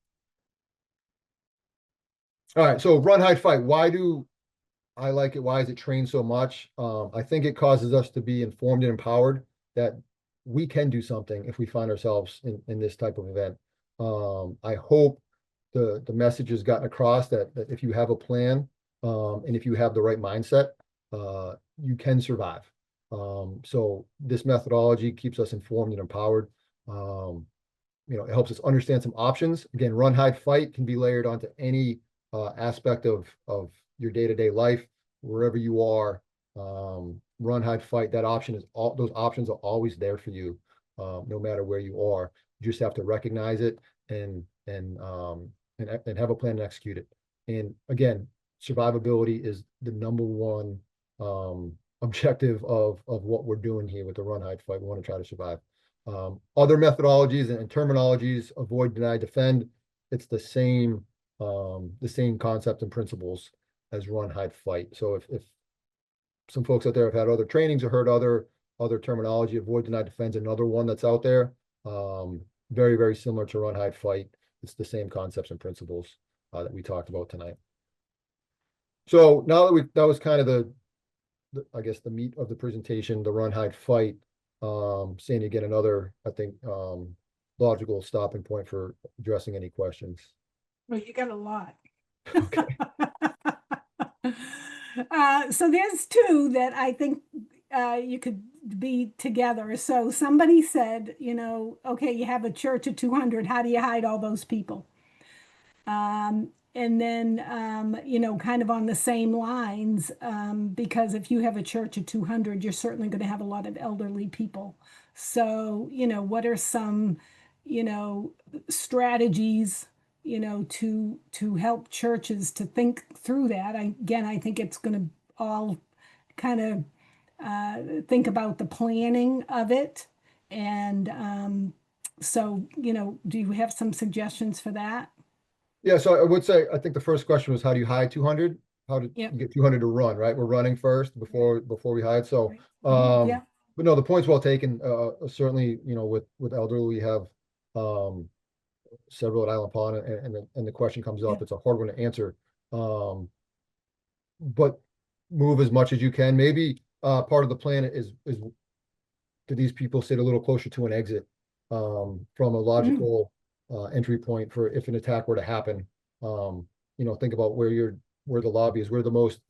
All right, so run, hide, fight. Why do I like it? Why is it trained so much? I think it causes us to be informed and empowered that we can do something if we find ourselves in this type of event. I hope the message has gotten across that if you have a plan, and if you have the right mindset, you can survive. So this methodology keeps us informed and empowered. It helps us understand some options. Again, run, hide, fight can be layered onto any aspect of your day-to-day life, wherever you are. Run, hide, fight, that option is all, those options are always there for you, no matter where you are. You just have to recognize it and have a plan to execute it. And again, survivability is the number one objective of what we're doing here with the run, hide, fight. We want to try to survive. Other methodologies and terminologies, avoid, deny, defend. It's the same concept and principles as run, hide, fight. So if some folks out there have had other trainings or heard other terminology, avoid, deny, defend, another one that's out there. Very, very similar to run, hide, fight. It's the same concepts and principles that we talked about tonight. So now that was kind of the I guess the meat of the presentation, the run, hide, fight. Sandy, again, another, I think, logical stopping point for addressing any questions.
Well, you got a lot.
Okay.
So there's two that I think you could be together. So somebody said, okay, you have a church of 200. How do you hide all those people? And then, kind of on the same lines, because if you have a church of 200, you're certainly going to have a lot of elderly people. So, what are some, strategies, to help churches to think through that? I think it's going to all kind of think about the planning of it. And so, do you have some suggestions for that?
Yeah, so I would say, I think the first question was, how do you hide 200? How did
Yep.
you get 200 to run, right? We're running first before we hide. So,
Right. Yeah.
but no, the point's well taken. Certainly, with elderly, we have several at Island Pond, and the question comes
Yeah.
up. It's a hard one to answer. But move as much as you can. Maybe part of the plan is do these people sit a little closer to an exit, from a
Mm.
logical entry point for if an attack were to happen. Think about where the lobby is, where the most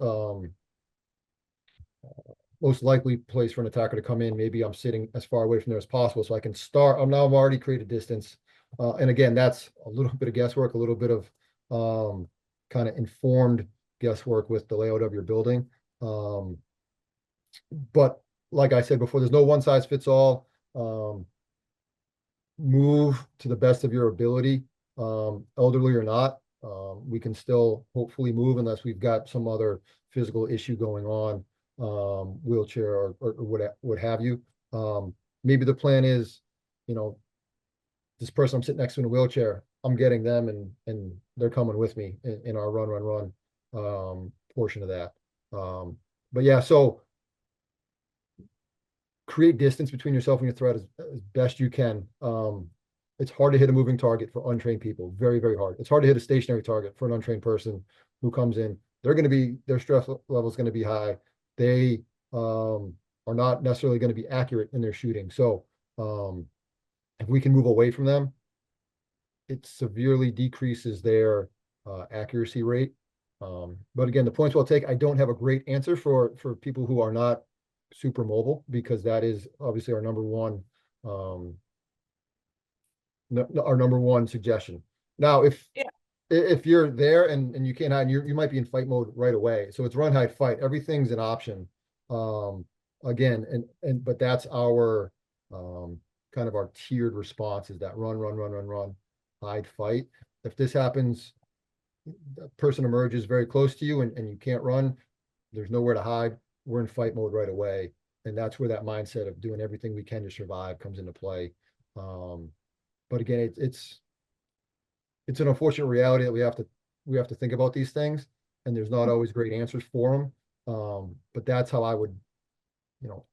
likely place for an attacker to come in. Maybe I'm sitting as far away from there as possible, so I can start. I've already created distance, and again, that's a little bit of guesswork, a little bit of kind of informed guesswork with the layout of your building. But like I said before, there's no one size fits all. Move to the best of your ability, elderly or not. We can still hopefully move unless we've got some other physical issue going on, wheelchair or what have you. Maybe the plan is, this person I'm sitting next to in a wheelchair, I'm getting them and they're coming with me in our run portion of that. But yeah, so create distance between yourself and your threat as best you can. It's hard to hit a moving target for untrained people. Very, very hard. It's hard to hit a stationary target for an untrained person who comes in. Their stress level is going to be high. They are not necessarily going to be accurate in their shooting. So if we can move away from them, it severely decreases their accuracy rate. But again, the points we'll take, I don't have a great answer for people who are not super mobile, because that is obviously our number one suggestion. Now, if you're there and you can't hide, you might be in fight mode right away. So it's run, hide, fight. Everything's an option. Again, but that's our kind of our tiered response, is that run, hide, fight. If this happens, the person emerges very close to you and you can't run, there's nowhere to hide, we're in fight mode right away. And that's where that mindset of doing everything we can to survive comes into play. But again, it's an unfortunate reality that we have to think about these things, and there's not always great answers for them. But that's how I would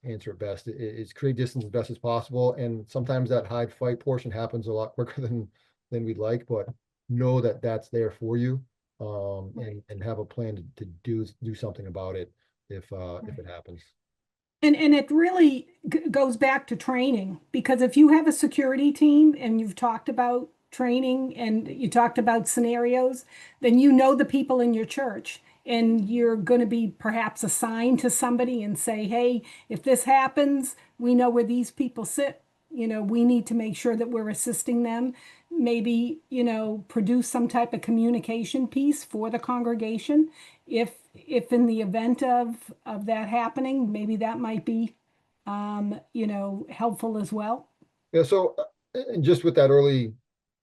answer it best. It's create distance as best as possible. And sometimes that hide fight portion happens a lot quicker than we'd like, but know that that's there for you. And have a plan to do something about it if it happens.
And it really goes back to training, because if you have a security team and you've talked about training and you talked about scenarios, then you know the people in your church, and you're going to be perhaps assigned to somebody and say, hey, if this happens, we know where these people sit. We need to make sure that we're assisting them. Maybe, produce some type of communication piece for the congregation. If in the event of that happening, maybe that might be, helpful as well.
Yeah, so and just with that early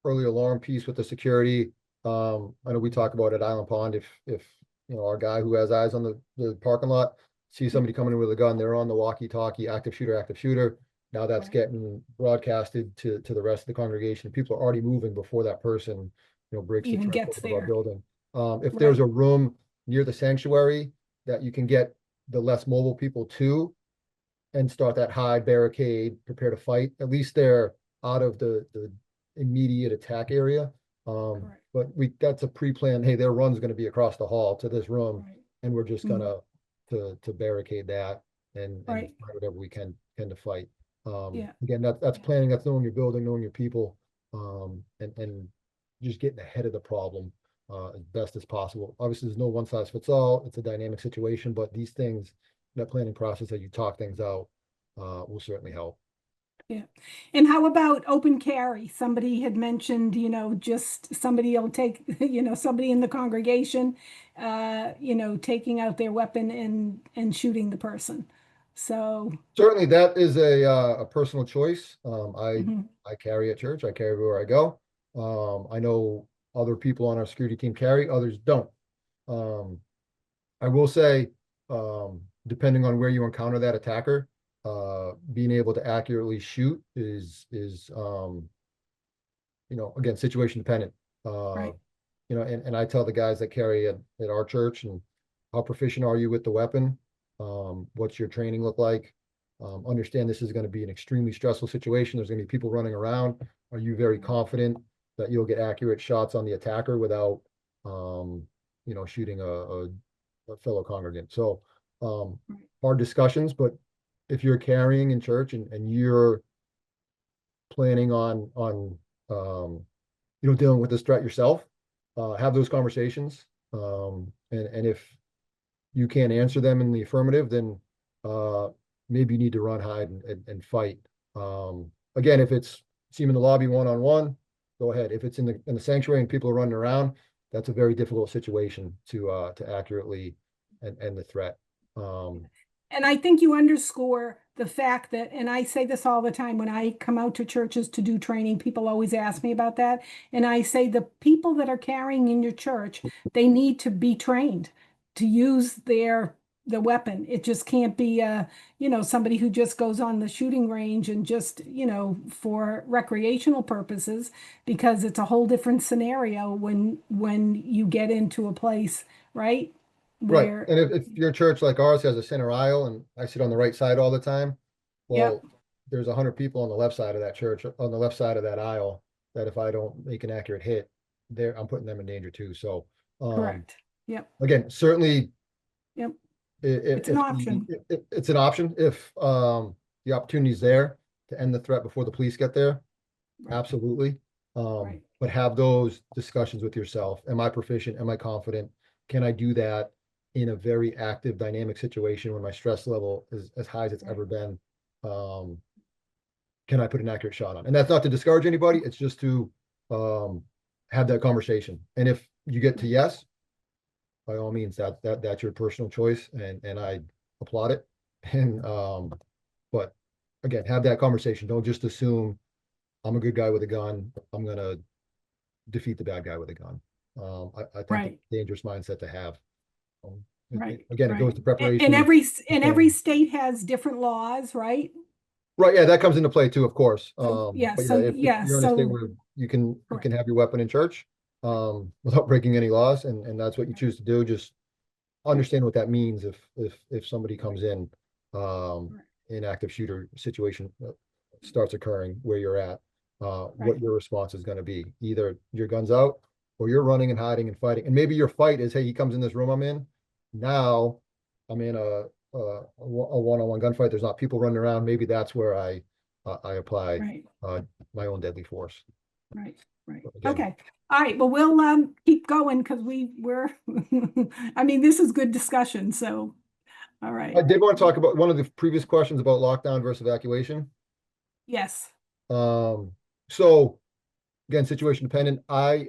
alarm piece with the security, I know we talk about at Island Pond, if our guy who has eyes on the parking lot sees somebody coming in with a gun, they're on the walkie-talkie, active shooter. Now that's
Right.
getting broadcasted to the rest of the congregation. People are already moving before that person, breaks the
Even
threshold
gets
of our
there.
building. If there's
Right.
a room near the sanctuary that you can get the less mobile people to and start that high barricade, prepare to fight, at least they're out of the immediate attack area.
Correct.
But that's a pre-planned, hey, their run's gonna be across the hall to this room,
Right.
and we're just
Mhm.
gonna to barricade that and
Right.
fight whatever we can to fight.
Yeah.
Again, that's
Yeah.
planning, that's knowing your building, knowing your people, and just getting ahead of the problem as best as possible. Obviously, there's no one size fits all. It's a dynamic situation, but these things, that planning process, as you talk things out, will certainly help.
Yeah. And how about open carry? Somebody had mentioned, just somebody will take, somebody in the congregation, taking out their weapon and shooting the person. So,
Certainly, that is a personal choice.
mhm,
I carry at church. I carry everywhere I go. I know other people on our security team carry, others don't. Um, I will say, depending on where you encounter that attacker, being able to accurately shoot is again, situation dependent. Uh,
right,
and I tell the guys that carry at our church, and how proficient are you with the weapon? What's your training look like? Understand this is going to be an extremely stressful situation. There's going to be people running around. Are you very confident that you'll get accurate shots on the attacker without, shooting a fellow congregant? So,
right,
hard discussions, but if you're carrying in church and you're planning on dealing with this threat yourself, have those conversations. And if you can't answer them in the affirmative, then uh, maybe you need to run, hide, and fight. Again, if it's team in the lobby one-on-one, go ahead. If it's in the sanctuary and people are running around, that's a very difficult situation to accurately end the threat. Um,
And I think you underscore the fact that, and I say this all the time when I come out to churches to do training, people always ask me about that. And I say the people that are carrying in your church, they need to be trained to use the weapon. It just can't be somebody who just goes on the shooting range and just, for recreational purposes, because it's a whole different scenario when you get into a place, right?
Right.
Where,
And if your church like ours has a center aisle and I sit on the right side all the time,
yep,
well, there's 100 people on the left side of that church, on the left side of that aisle, that if I don't make an accurate hit, I'm putting them in danger too. So,
correct. Yep.
again, certainly
Yep. It's an
if
option.
it's an option, if the opportunity is there to end the threat before the police get there,
Right.
absolutely.
Right.
But have those discussions with yourself. Am I proficient? Am I confident? Can I do that in a very active, dynamic situation when my stress level is as high as it's
Right.
ever been? Um, can I put an accurate shot on? And that's not to discourage anybody. It's just to um, have that conversation. And if you get to
Right.
yes, by all means, that's your personal choice, and I applaud it. And but again, have that conversation. Don't just assume I'm a good guy with a gun. I'm gonna defeat the bad guy with a gun. I think it's
Right.
a dangerous mindset to have. Um,
Right.
again, it goes
Right.
to
And
preparation
every
planning.
state has different laws, right?
Right, yeah, that comes into play too, of course.
So yeah,
But yeah, if
yeah,
you're in a state
so
where you can
correct.
have your weapon in church, without breaking any laws, and that's what you
Right.
choose to do, just understand what that means if somebody comes in. an active shooter situation starts occurring where you're at, what your response is going to be. Either your gun's out or you're running and hiding and fighting. And maybe your fight is, hey, he comes in this room I'm in. Now I'm in a one-on-one gunfight. There's not people running around. Maybe that's where I apply
Right,
my own deadly force.
right, right.
Again,
Okay. All right. Well, we'll keep going because we're I mean, this is good discussion. So, all right.
I did want to talk about one of the previous questions about lockdown versus evacuation.
Yes.
So again, situation dependent. I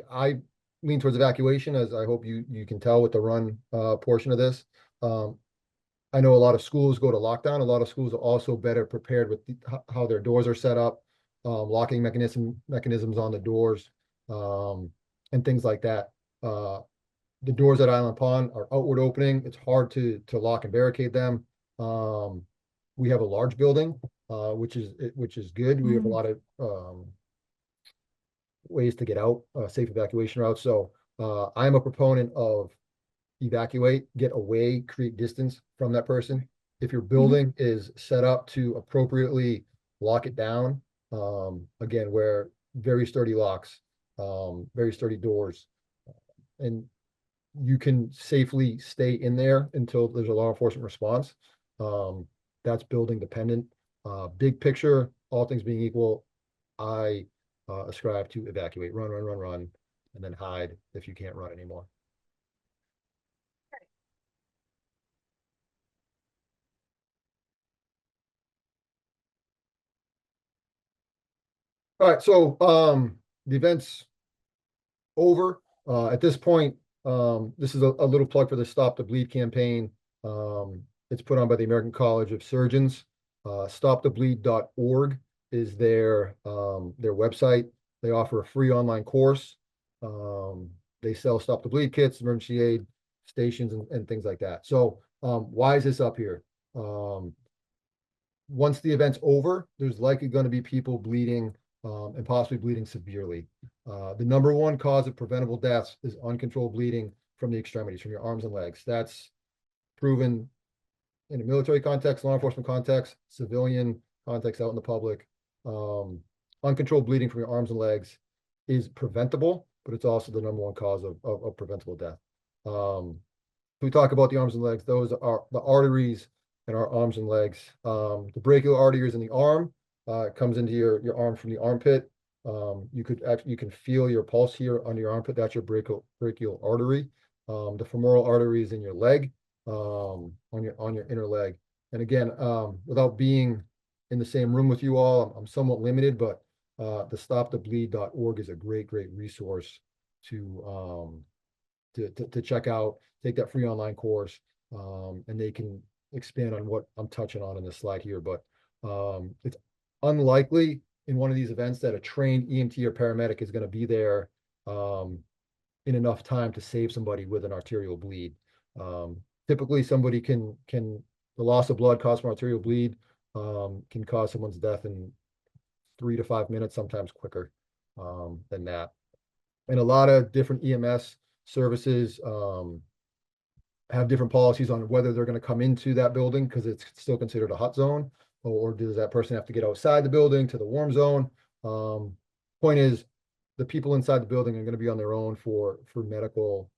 lean towards evacuation, as I hope you can tell with the run portion of this. I know a lot of schools go to lockdown. A lot of schools are also better prepared with how their doors are set up, locking mechanisms on the doors, and things like that. The doors at Island Pond are outward opening. It's hard to lock and barricade them. We have a large building, which is good. We have a lot of ways to get out, safe evacuation routes. So I'm a proponent of evacuate, get away, create distance from that person. If your building is set up to appropriately lock it down, again, where very sturdy locks, very sturdy doors, and you can safely stay in there until there's a law enforcement response. That's building dependent. Big picture, all things being equal, I ascribe to evacuate, run, and then hide if you can't run anymore. All right, so the event's over. At this point, this is a little plug for the Stop the Bleed campaign. It's put on by the American College of Surgeons. Stopthebleed.org is their website. They offer a free online course. They sell Stop the Bleed kits, emergency aid stations, and things like that. So why is this up here? Once the event's over, there's likely going to be people bleeding and possibly bleeding severely. The number one cause of preventable deaths is uncontrolled bleeding from the extremities, from your arms and legs. That's proven in a military context, law enforcement context, civilian context out in the public. Uncontrolled bleeding from your arms and legs is preventable, but it's also the number one cause of preventable death. We talk about the arms and legs. Those are the arteries in our arms and legs. The brachial artery is in the arm. It comes into your arm from the armpit. You can feel your pulse here under your armpit. That's your brachial artery. The femoral artery is in your leg, on your inner leg. And again, without being in the same room with you all, I'm somewhat limited, but the stopthebleed.org is a great resource to check out. Take that free online course, and they can expand on what I'm touching on in this slide here. But it's unlikely in one of these events that a trained EMT or paramedic is going to be there in enough time to save somebody with an arterial bleed. Typically, somebody the loss of blood caused from arterial bleed can cause someone's death in 3 to 5 minutes, sometimes quicker than that. And a lot of different EMS services have different policies on whether they're going to come into that building because it's still considered a hot zone, or does that person have to get outside the building to the warm zone? Point is, the people inside the building are going to be on their own for medical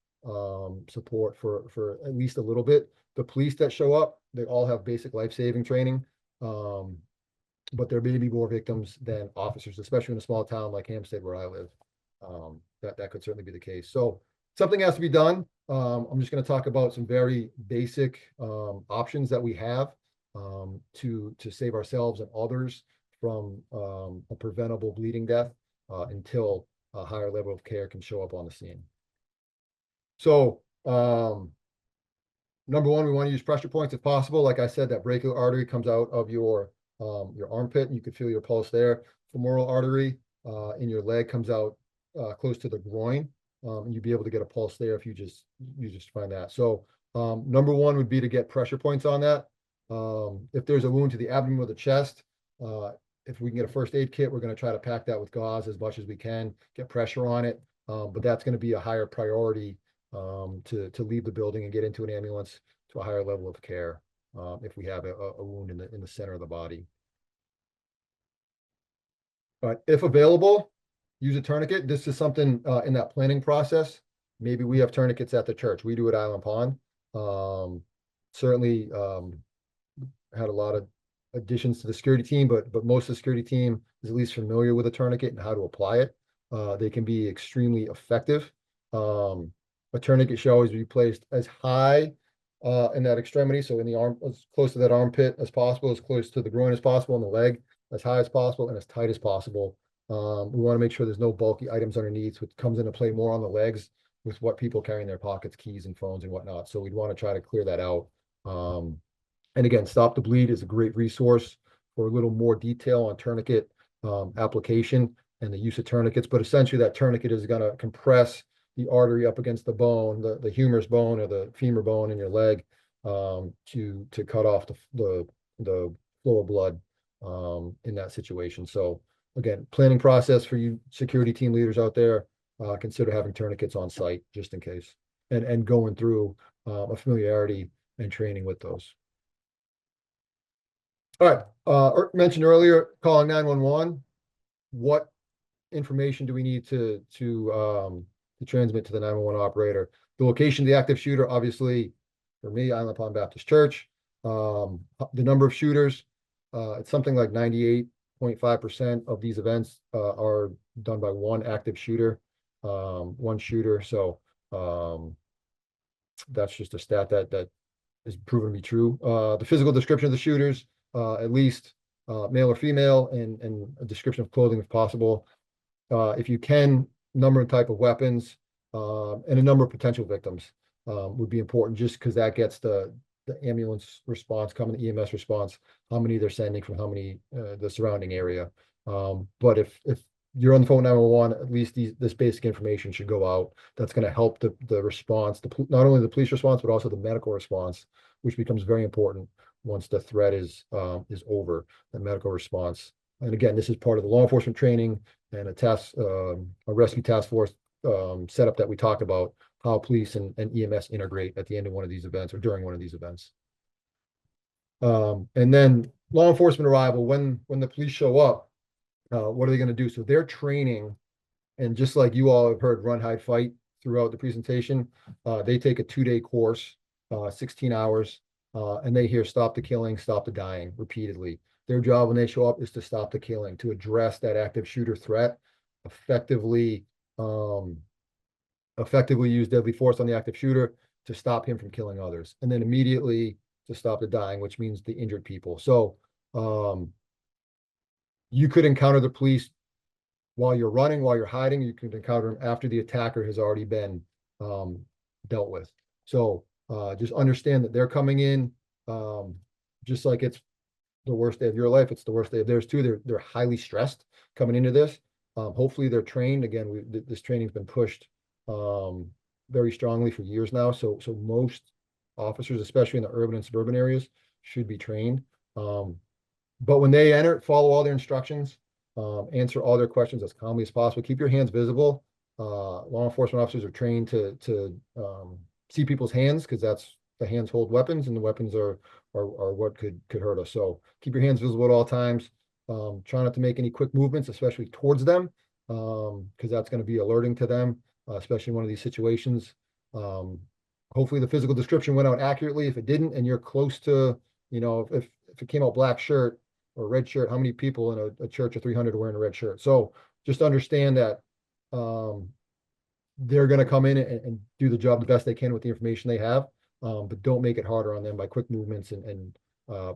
support for at least a little bit. The police that show up, they all have basic life-saving training, but there may be more victims than officers, especially in a small town like Hampstead where I live. That could certainly be the case. So something has to be done. I'm just going to talk about some very basic options that we have to save ourselves and others from a preventable bleeding death until a higher level of care can show up on the scene. So number one, we want to use pressure points if possible. Like I said, that brachial artery comes out of your armpit, and you can feel your pulse there. Femoral artery in your leg comes out close to the groin, and you'd be able to get a pulse there if you just find that. So number one would be to get pressure points on that. If there's a wound to the abdomen or the chest, if we can get a first aid kit, we're going to try to pack that with gauze as much as we can, get pressure on it. But that's going to be a higher priority to leave the building and get into an ambulance to a higher level of care. if we have a wound in the center of the body. But if available, use a tourniquet. This is something in that planning process. Maybe we have tourniquets at the church. We do at Island Pond. Certainly had a lot of additions to the security team, but most of the security team is at least familiar with a tourniquet and how to apply it. They can be extremely effective. A tourniquet should always be placed as high in that extremity, so in the arm, as close to that armpit as possible, as close to the groin as possible, and the leg as high as possible and as tight as possible. We want to make sure there's no bulky items underneath, which comes into play more on the legs with what people carry in their pockets, keys and phones and whatnot. So we'd want to try to clear that out. And again, Stop the Bleed is a great resource for a little more detail on tourniquet application and the use of tourniquets. But essentially, that tourniquet is going to compress the artery up against the bone, the humerus bone or the femur bone in your leg, to cut off the flow of blood in that situation. So again, planning process for you security team leaders out there, consider having tourniquets on site just in case, and going through a familiarity and training with those. All right, mentioned earlier, calling 911. What information do we need to transmit to the 911 operator? The location of the active shooter, obviously, for me, Island Pond Baptist Church. The number of shooters, it's something like 98.5% of these events are done by one active shooter, one shooter. So that's just a stat that is proven to be true. The physical description of the shooters, at least male or female, and a description of clothing if possible. If you can, number and type of weapons, and a number of potential victims would be important, just because that gets the ambulance response coming, the EMS response, how many they're sending from how many the surrounding area. But if you're on the phone 911, at least this basic information should go out. That's going to help the response, not only the police response, but also the medical response, which becomes very important once the threat is over, the medical response. And again, this is part of the law enforcement training and a rescue task force setup that we talked about, how police and EMS integrate at the end of one of these events or during one of these events. And then law enforcement arrival, when the police show up, what are they going to do? So they're training, and just like you all have heard run, hide, fight throughout the presentation, they take a 2-day course, 16 hours, and they hear stop the killing, stop the dying repeatedly. Their job when they show up is to stop the killing, to address that active shooter threat, effectively use deadly force on the active shooter to stop him from killing others, and then immediately to stop the dying, which means the injured people. So you could encounter the police while you're running, while you're hiding. You could encounter them after the attacker has already been dealt with. So just understand that they're coming in, just like it's the worst day of your life, it's the worst day of theirs too. They're highly stressed coming into this. Hopefully they're trained. Again, this training's been pushed very strongly for years now. So most officers, especially in the urban and suburban areas, should be trained. But when they enter, follow all their instructions, answer all their questions as calmly as possible. Keep your hands visible. Law enforcement officers are trained to see people's hands, because that's the hands hold weapons, and the weapons are what could hurt us. So keep your hands visible at all times. Try not to make any quick movements, especially towards them, because that's going to be alerting to them, especially in one of these situations. Hopefully the physical description went out accurately. If it didn't, and you're close to, if it came out black shirt or red shirt, how many people in a church of 300 are wearing a red shirt? So just understand that they're going to come in and do the job the best they can with the information they have, but don't make it harder on them by quick movements and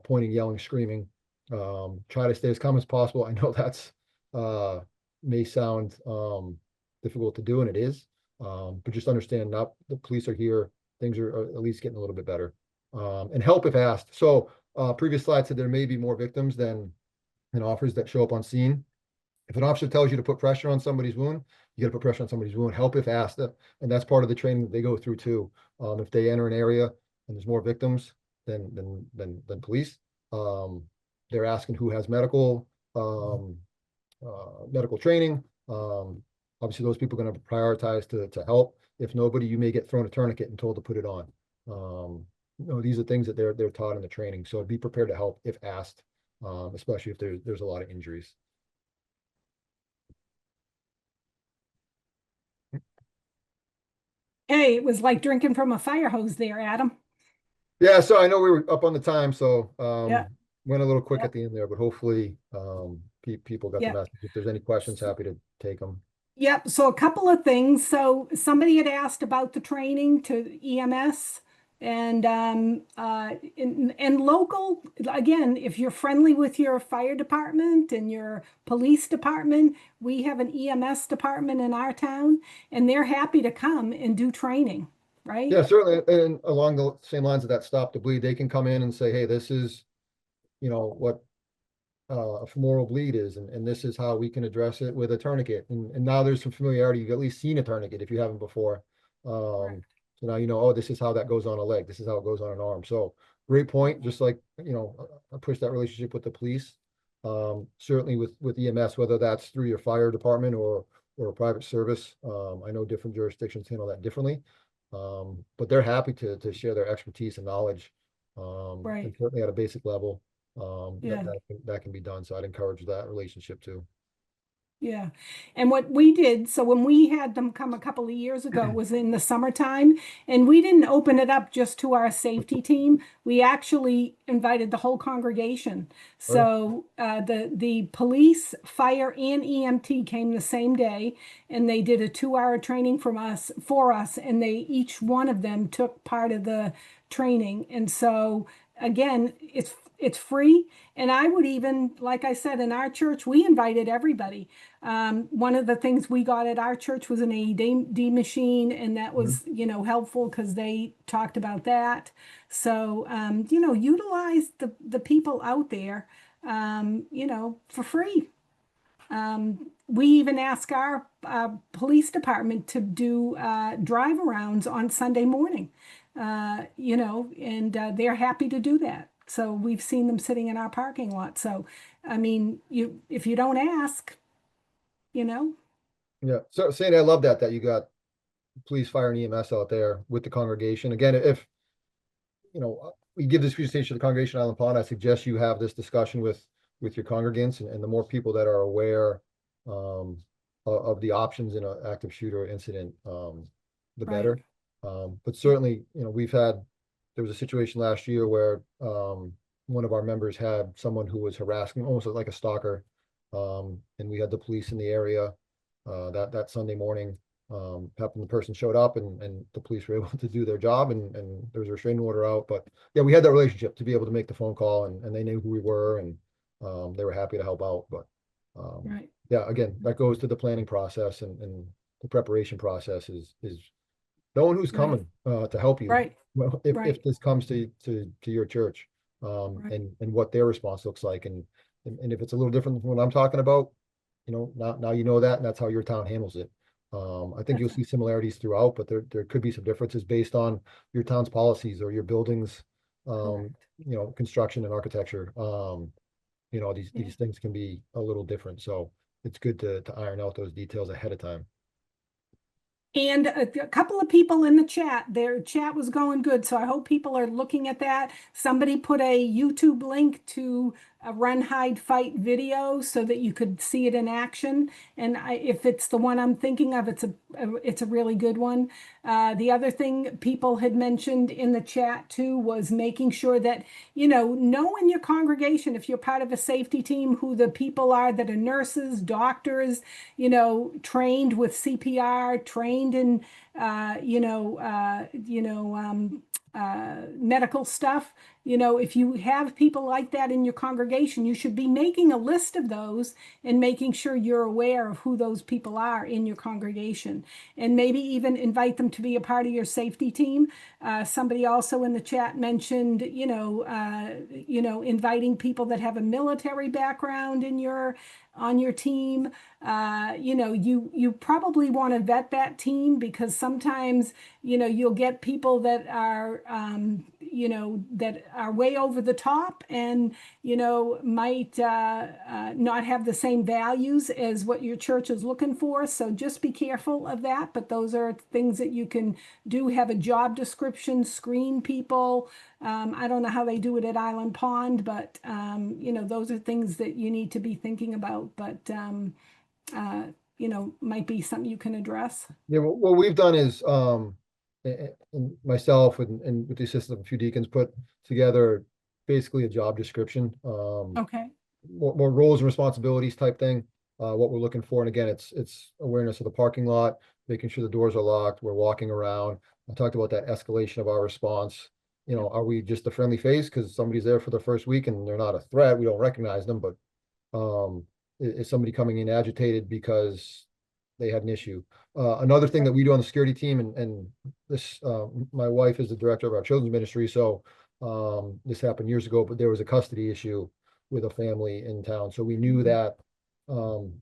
pointing, yelling, screaming. Try to stay as calm as possible. I know that's may sound difficult to do, and it is, but just understand now the police are here. Things are at least getting a little bit better, and help if asked. So previous slide said there may be more victims than offers that show up on scene. If an officer tells you to put pressure on somebody's wound, you got to put pressure on somebody's wound. Help if asked, and that's part of the training that they go through too. If they enter an area and there's more victims than police, they're asking who has medical training. Obviously, those people are going to prioritize to help. If nobody, you may get thrown a tourniquet and told to put it on. these are things that they're taught in the training. So be prepared to help if asked, especially if there's a lot of injuries.
Hey, it was like drinking from a fire hose there, Adam.
Yeah, so I know we were up on the time, so
Yeah,
went a little quick at
yep,
the end there, but hopefully people got the
yep.
message. If there's any questions, happy to take them.
Yep. So a couple of things. So somebody had asked about the training to EMS and local, again, if you're friendly with your fire department and your police department, we have an EMS department in our town and they're happy to come and do training, right?
Yeah, certainly. And along the same lines of that stop the bleed, they can come in and say, hey, this is, what a femoral bleed is, and this is how we can address it with a tourniquet. And now there's some familiarity. You've at least seen a tourniquet if you haven't before.
Correct.
So now oh, this is how that goes on a leg. This is how it goes on an arm. So great point. Just like, I push that relationship with the police. Certainly with EMS, whether that's through your fire department or a private service. I know different jurisdictions handle that differently. But they're happy to share their expertise and knowledge. And
Right.
certainly at a basic level,
Yeah.
that can be done. So I'd encourage that relationship too.
Yeah. And what we did, so when we had them come a couple of years ago was in the summertime, and we didn't open it up just to our safety team. We actually invited the whole congregation.
Sure.
So the police, fire, and EMT came the same day, and they did a 2-hour training for us, and they each one of them took part of the training. And so again, it's free. And I would even, like I said, in our church, we invited everybody. One of the things we got at our church was an AED machine, and that
Mhm.
was, helpful because they talked about that. So, utilize the people out there, for free. We even ask our police department to do drive-arounds on Sunday morning, and they're happy to do that. So we've seen them sitting in our parking lot. So, I mean, if you don't ask, you know,
Yeah. So Sandy, I love that you got police, fire, and EMS out there with the congregation. Again, if we give this presentation to the congregation on Island Pond, I suggest you have this discussion with your congregants, and the more people that are aware of the options in an active shooter incident, the
right,
better. But certainly, there was a situation last year where one of our members had someone who was harassing, almost like a stalker, and we had the police in the area that Sunday morning. Happened the person showed up, and the police were able to do their job, and there was a restraining order out. But yeah, we had that relationship to be able to make the phone call, and they knew who we were, and they were happy to help out. But
right,
yeah, again, that goes to the planning process, and the preparation process is knowing who's
right,
coming to help you.
right,
Well,
right,
if this comes to your church,
right.
and what their response looks like, and if it's a little different from what I'm talking about, now you know that, and that's how your town handles it. I think
That's
you'll see similarities throughout, but there could be some differences based on your town's policies or your buildings,
correct.
construction and architecture. These
Yeah.
these things can be a little different, so it's good to iron out those details ahead of time.
And a couple of people in the chat, their chat was going good. So I hope people are looking at that. Somebody put a YouTube link to a run, hide, fight video so that you could see it in action. And if it's the one I'm thinking of, it's a really good one. The other thing people had mentioned in the chat too was making sure that, know in your congregation, if you're part of a safety team, who the people are that are nurses, doctors, trained with CPR, trained in, medical stuff. If you have people like that in your congregation, you should be making a list of those and making sure you're aware of who those people are in your congregation, and maybe even invite them to be a part of your safety team. Somebody also in the chat mentioned, inviting people that have a military background on your team. You probably want to vet that team because sometimes, you'll get people that are, that are way over the top and, might not have the same values as what your church is looking for. So just be careful of that. But those are things that you can do. Have a job description, screen people. I don't know how they do it at Island Pond, but, those are things that you need to be thinking about. But, might be something you can address.
Yeah, what we've done is, and myself and with the assistance of a few deacons, put together basically a job description,
Okay.
more roles and responsibilities type thing, what we're looking for. And again, it's awareness of the parking lot, making sure the doors are locked, we're walking around. I talked about that escalation of our response. Are we just a friendly face because somebody's there for the first week and they're not a threat? We don't recognize them, but is somebody coming in agitated because they had an issue? Another thing that we do on the security team, and this, my wife is the director of our children's ministry, so this happened years ago, but there was a custody issue with a family in town. So we knew that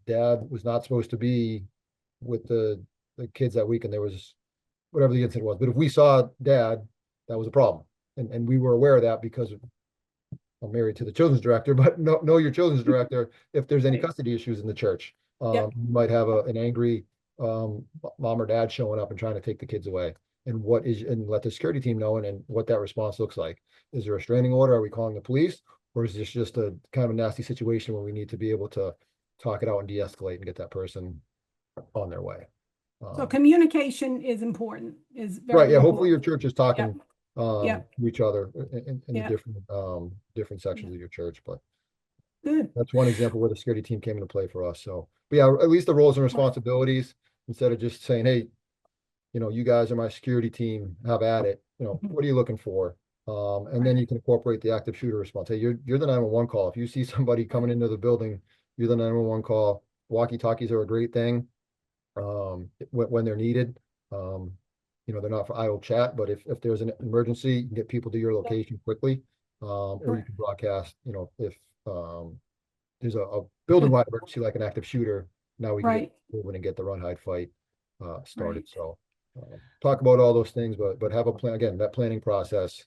dad was not supposed to be with the kids that week, and there was whatever the incident was. But if we saw dad, that was a problem. And we were aware of that because I'm married to the children's director, but know your children's director if there's any custody issues in the church.
Yep.
You might have an angry mom or dad showing up and trying to take the kids away. And let the security team know and what that response looks like. Is there a restraining order? Are we calling the police? Or is this just a kind of a nasty situation where we need to be able to talk it out and de-escalate and get that person on their way?
So communication is important, is very
Right, yeah,
important.
hopefully your church is talking
Yep.
to each other in the
Yep.
different sections of your church, but
Good.
that's one example where the security team came into play for us. So, but yeah, at least the roles and responsibilities, instead of just saying, hey, you guys are my security team, have at it. What are you looking for? And then you can incorporate the active shooter response. Hey, you're the 911 call. If you see somebody coming into the building, you're the 911 call. Walkie-talkies are a great thing when they're needed. They're not for idle chat, but if there's an emergency, you can get people to your location quickly. Or you can broadcast, if there's a building-wide emergency like an active shooter, now we can
Right.
get moving and get the run, hide, fight started.
Right.
So talk about all those things, but have a plan. Again, that planning process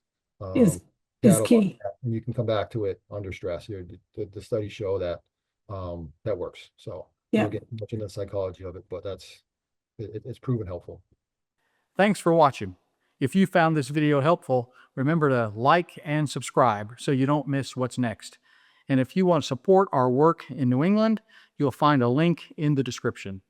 Is
data
key.
and you can come back to it under stress. Here, the studies show that that works. So
Yeah.
we'll get much into the psychology of it, but it's proven helpful.
Thanks for watching. If you found this video helpful, remember to like and subscribe so you don't miss what's next. And if you want to support our work in New England, you'll find a link in the description.